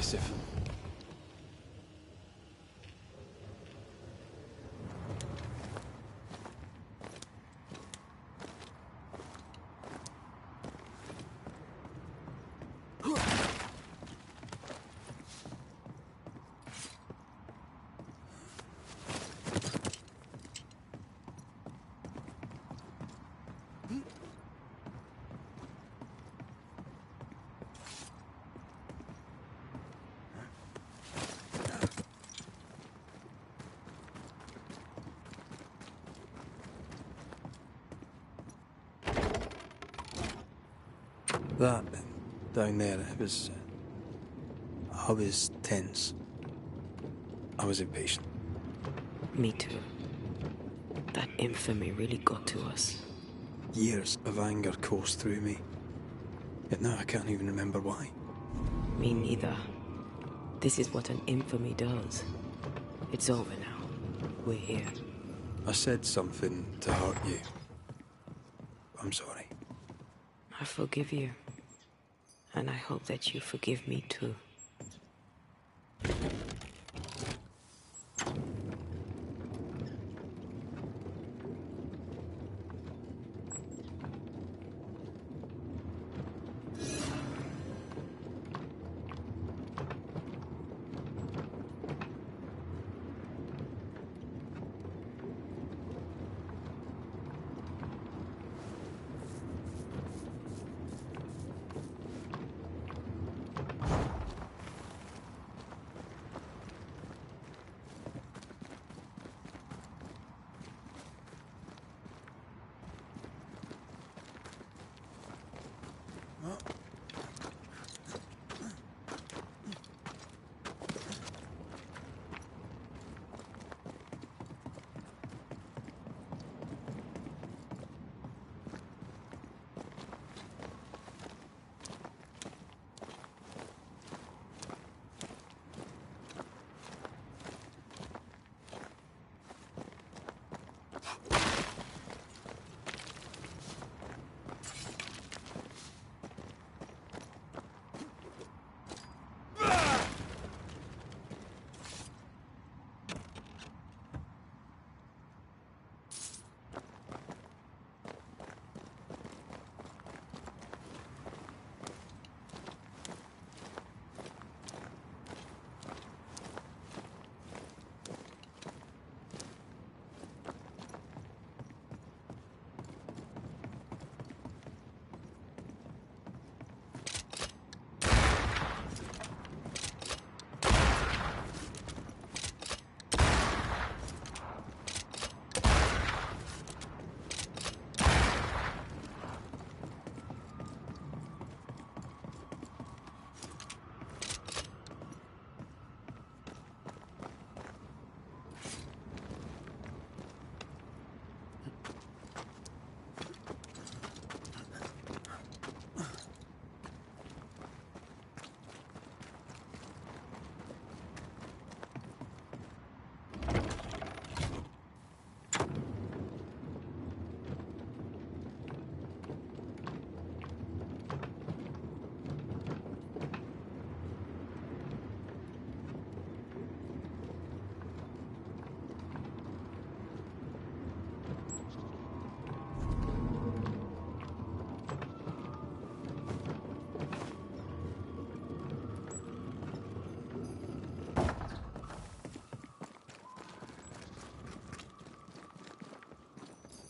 impressive. That down there, it was... I was tense. I was impatient. Me too. That infamy really got to us. Years of anger coursed through me. Yet now I can't even remember why. Me neither. This is what an infamy does. It's over now. We're here. I said something to hurt you. I'm sorry. I forgive you. And I hope that you forgive me too.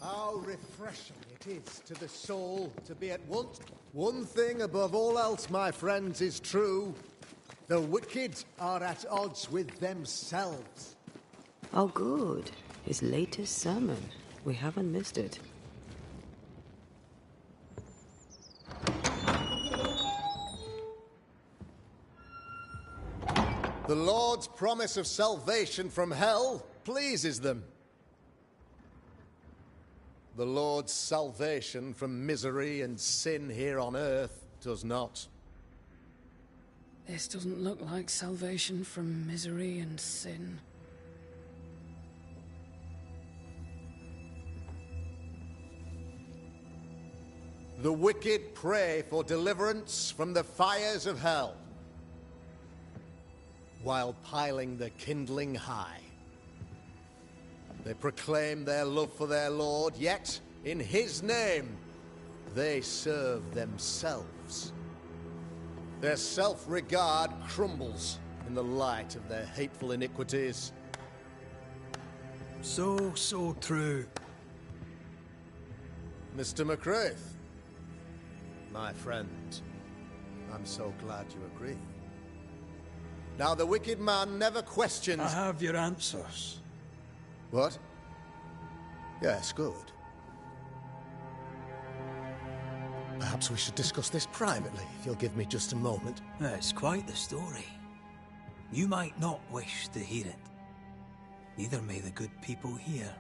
How refreshing it is to the soul to be at once. One thing above all else, my friends, is true. The wicked are at odds with themselves. Oh, good. His latest sermon. We haven't missed it. The Lord's promise of salvation from hell pleases them. The Lord's salvation from misery and sin here on earth does not. This doesn't look like salvation from misery and sin. The wicked pray for deliverance from the fires of hell. while piling the kindling high. They proclaim their love for their lord, yet, in his name, they serve themselves. Their self-regard crumbles in the light of their hateful iniquities. So true. Mr. McCraith, my friend, I'm so glad you agree. Now, the wicked man never questions... I have your answers. What? Yes, good. Perhaps we should discuss this privately, if you'll give me just a moment. It's quite the story. You might not wish to hear it. Neither may the good people here.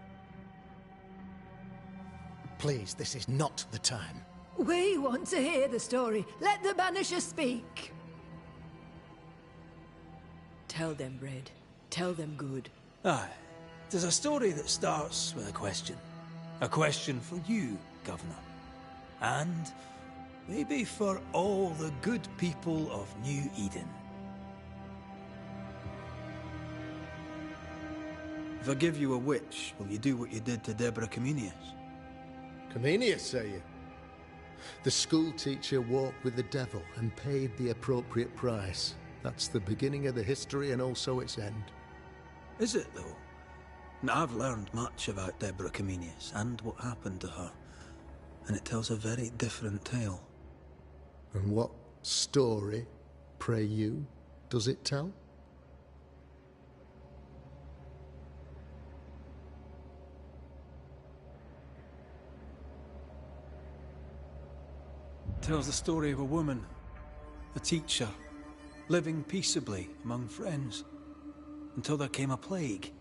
Please, this is not the time. We want to hear the story. Let the Banisher speak. Tell them, Red. Tell them good. Aye. It is a story that starts with a question. A question for you, Governor. And maybe for all the good people of New Eden. If I give you a witch, will you do what you did to Deborah Comenius? Comenius, say you? The school teacher walked with the devil and paid the appropriate price. That's the beginning of the history and also its end. Is it, though? Now, I've learned much about Deborah Comenius and what happened to her, and it tells a very different tale. And what story, pray you, does it tell? It tells the story of a woman, a teacher, living peaceably among friends, until there came a plague.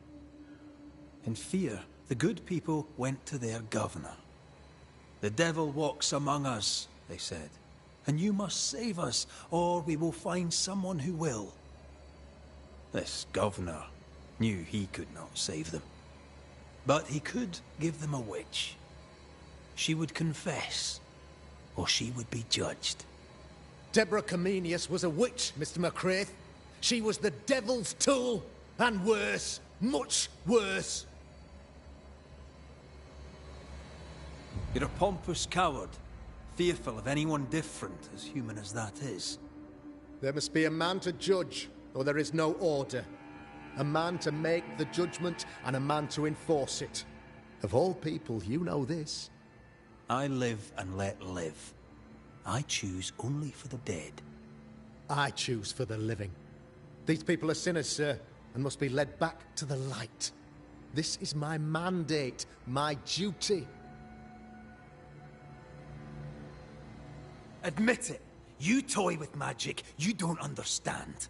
In fear, the good people went to their governor. The devil walks among us, they said, and you must save us, or we will find someone who will. This governor knew he could not save them, but he could give them a witch. She would confess, or she would be judged. Deborah Comenius was a witch, Mr. McCraith. She was the devil's tool, and worse, much worse. You're a pompous coward, fearful of anyone different, as human as that is. There must be a man to judge, or there is no order. A man to make the judgment, and a man to enforce it. Of all people, you know this. I live and let live. I choose only for the dead. I choose for the living. These people are sinners, sir, and must be led back to the light. This is my mandate, my duty. Admit it. You toy with magic you don't understand.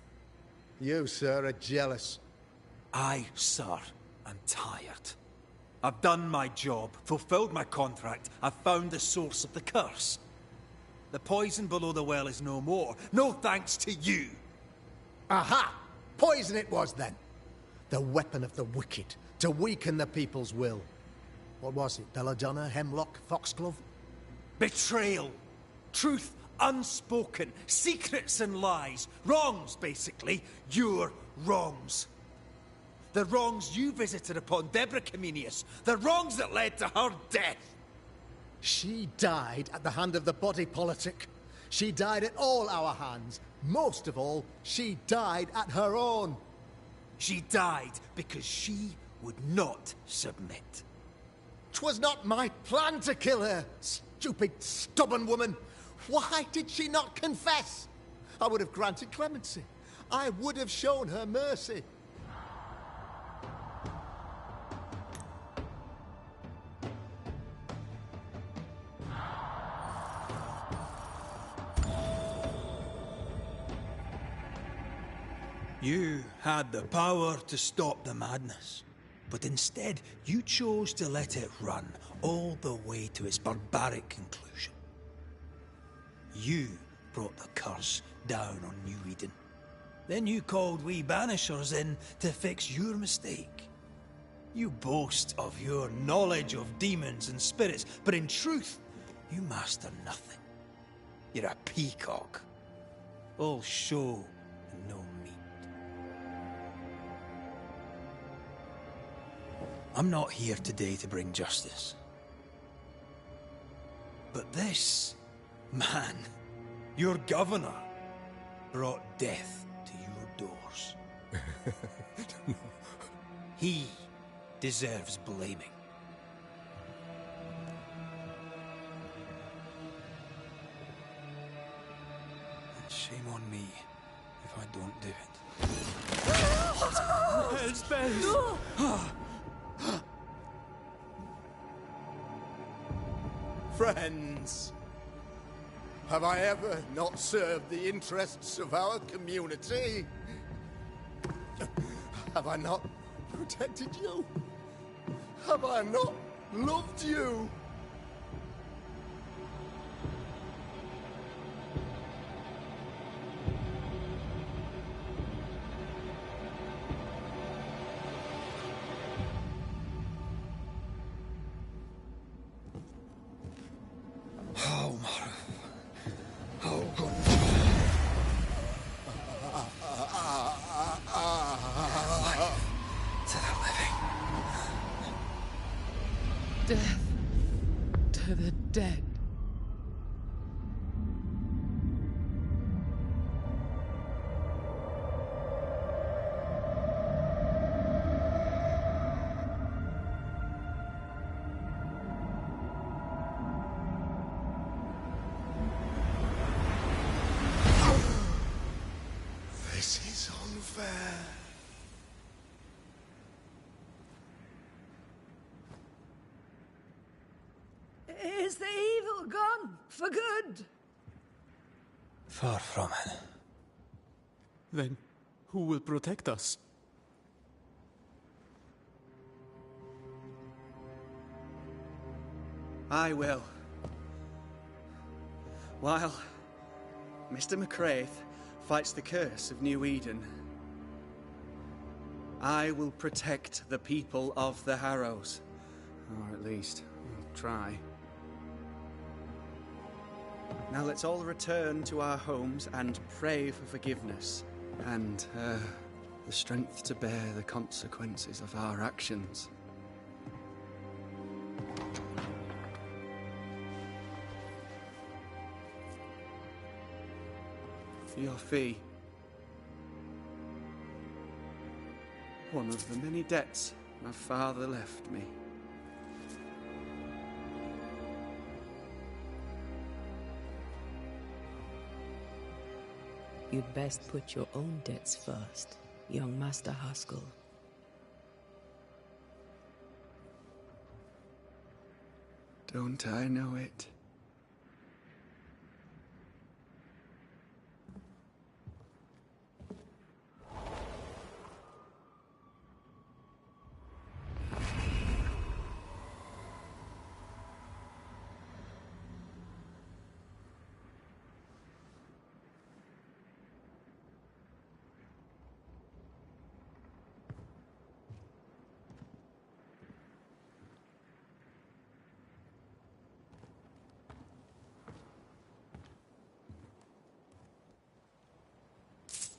You, sir, are jealous. I, sir, am tired. I've done my job, fulfilled my contract, I've found the source of the curse. The poison below the well is no more. No thanks to you. Aha! Poison it was, then. The weapon of the wicked, to weaken the people's will. What was it? Belladonna, hemlock, foxglove? Betrayal. Truth unspoken. Secrets and lies. Wrongs, basically. Your wrongs. The wrongs you visited upon Deborah Comenius. The wrongs that led to her death. She died at the hand of the body politic. She died at all our hands. Most of all, she died at her own. She died because she would not submit. 'Twas not my plan to kill her, stupid, stubborn woman. Why did she not confess? I would have granted clemency. I would have shown her mercy. You had the power to stop the madness, but instead you chose to let it run all the way to its barbaric conclusion. You brought the curse down on New Eden. Then you called we Banishers in to fix your mistake. You boast of your knowledge of demons and spirits, but in truth, you master nothing. You're a peacock. All show and no meat. I'm not here today to bring justice. But this man, your governor, brought death to your doors. He deserves blaming. And shame on me if I don't do it. Hell's bells! Friends, have I ever not served the interests of our community? Have I not protected you? Have I not loved you? Death to the dead. This is unfair. Is the evil gone for good? Far from it. Then who will protect us? I will. While Mr. McCraith fights the curse of New Eden, I will protect the people of the Harrows. Or at least, I'll try. Now let's all return to our homes and pray for forgiveness and the strength to bear the consequences of our actions. For your fee, one of the many debts my father left me. You'd best put your own debts first, young Master Haskell. Don't I know it?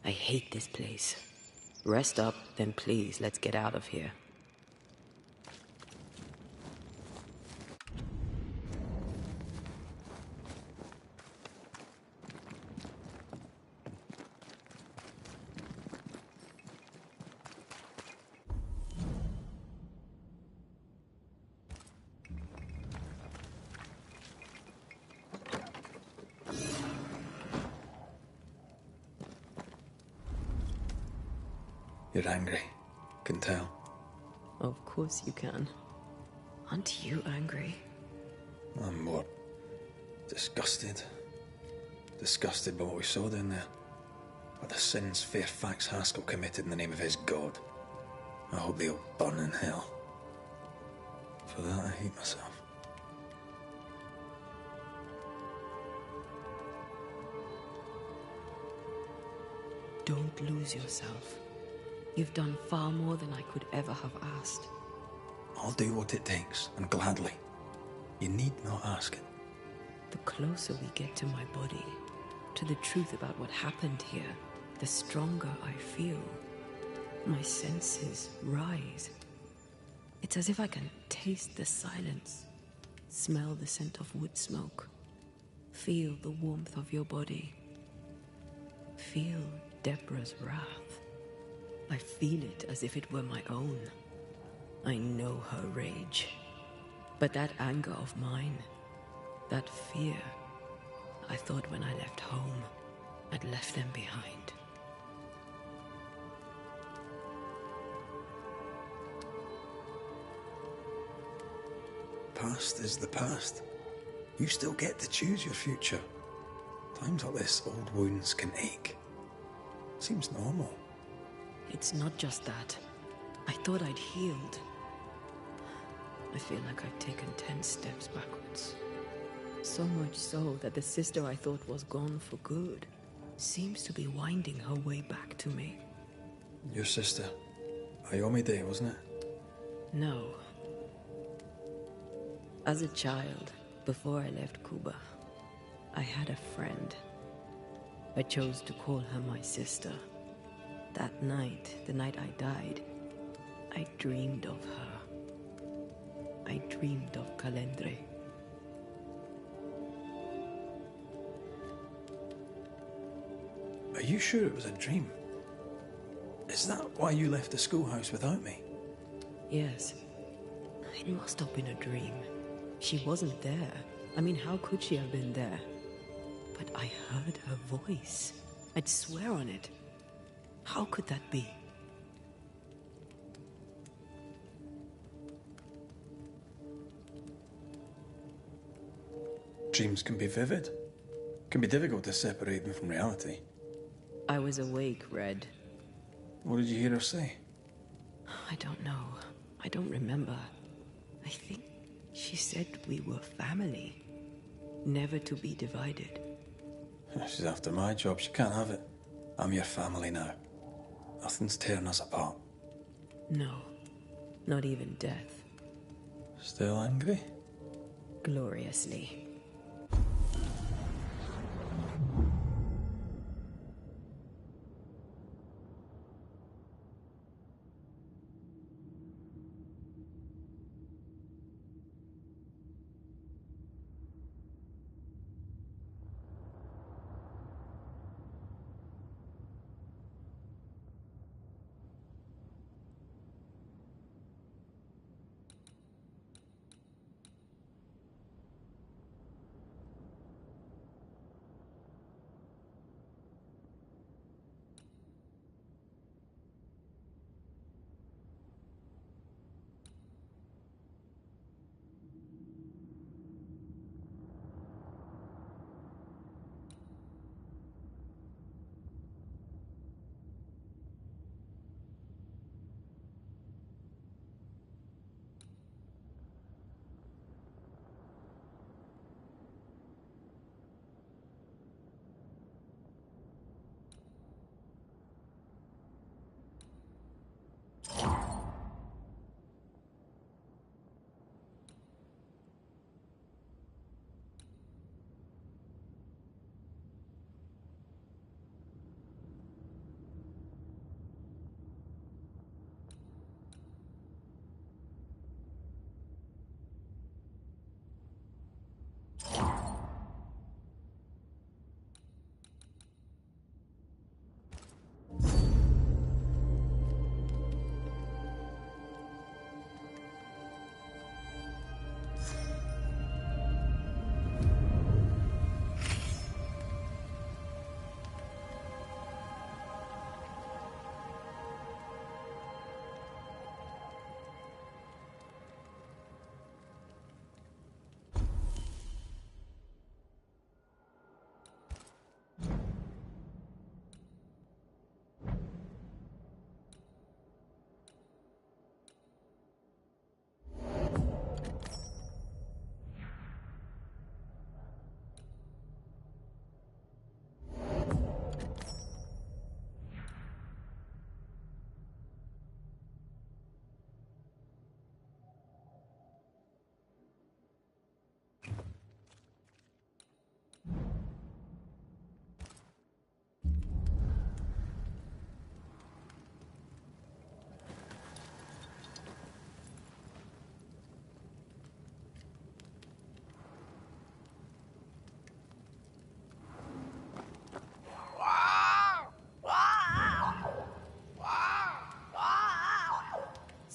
I hate this place. Rest up, then please, let's get out of here. You're angry. Can tell. Of course you can. Aren't you angry? I'm more disgusted. Disgusted by what we saw down there. By the sins Fairfax Haskell committed in the name of his god. I hope they'll burn in hell. For that, I hate myself. Don't lose yourself. You've done far more than I could ever have asked. I'll do what it takes, and gladly. You need not ask it. The closer we get to my body, to the truth about what happened here, the stronger I feel. My senses rise. It's as if I can taste the silence, smell the scent of wood smoke, feel the warmth of your body, feel Deborah's wrath. I feel it as if it were my own. I know her rage. But that anger of mine, that fear, I thought when I left home, I'd left them behind. Past is the past. You still get to choose your future. Times like this, old wounds can ache. Seems normal. It's not just that. I thought I'd healed. I feel like I've taken 10 steps backwards. So much so that the sister I thought was gone for good seems to be winding her way back to me. Your sister. Ayomide, wasn't it? No. As a child, before I left Cuba, I had a friend. I chose to call her my sister. That night, the night I died, I dreamed of her. I dreamed of Calendre. Are you sure it was a dream? Is that why you left the schoolhouse without me? Yes. It must have been a dream. She wasn't there. I mean, how could she have been there? But I heard her voice. I'd swear on it. How could that be? Dreams can be vivid. Can be difficult to separate them from reality. I was awake, Red. What did you hear her say? I don't know. I don't remember. I think she said we were family. Never to be divided. She's after my job. She can't have it. I'm your family now. Nothing's tearing us apart. No. Not even death. Still angry? Gloriously.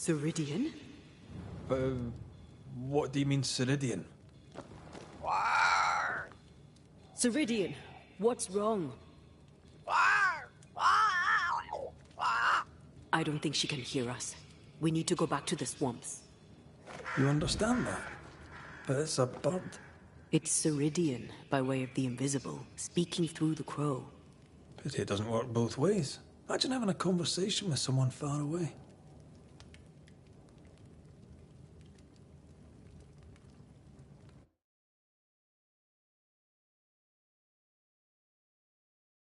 Ceridian? What do you mean, Ceridian? Ceridian, what's wrong? I don't think she can hear us. We need to go back to the swamps. You understand that? But it's a bird. It's Ceridian, by way of the invisible, speaking through the crow. Pity it doesn't work both ways. Imagine having a conversation with someone far away.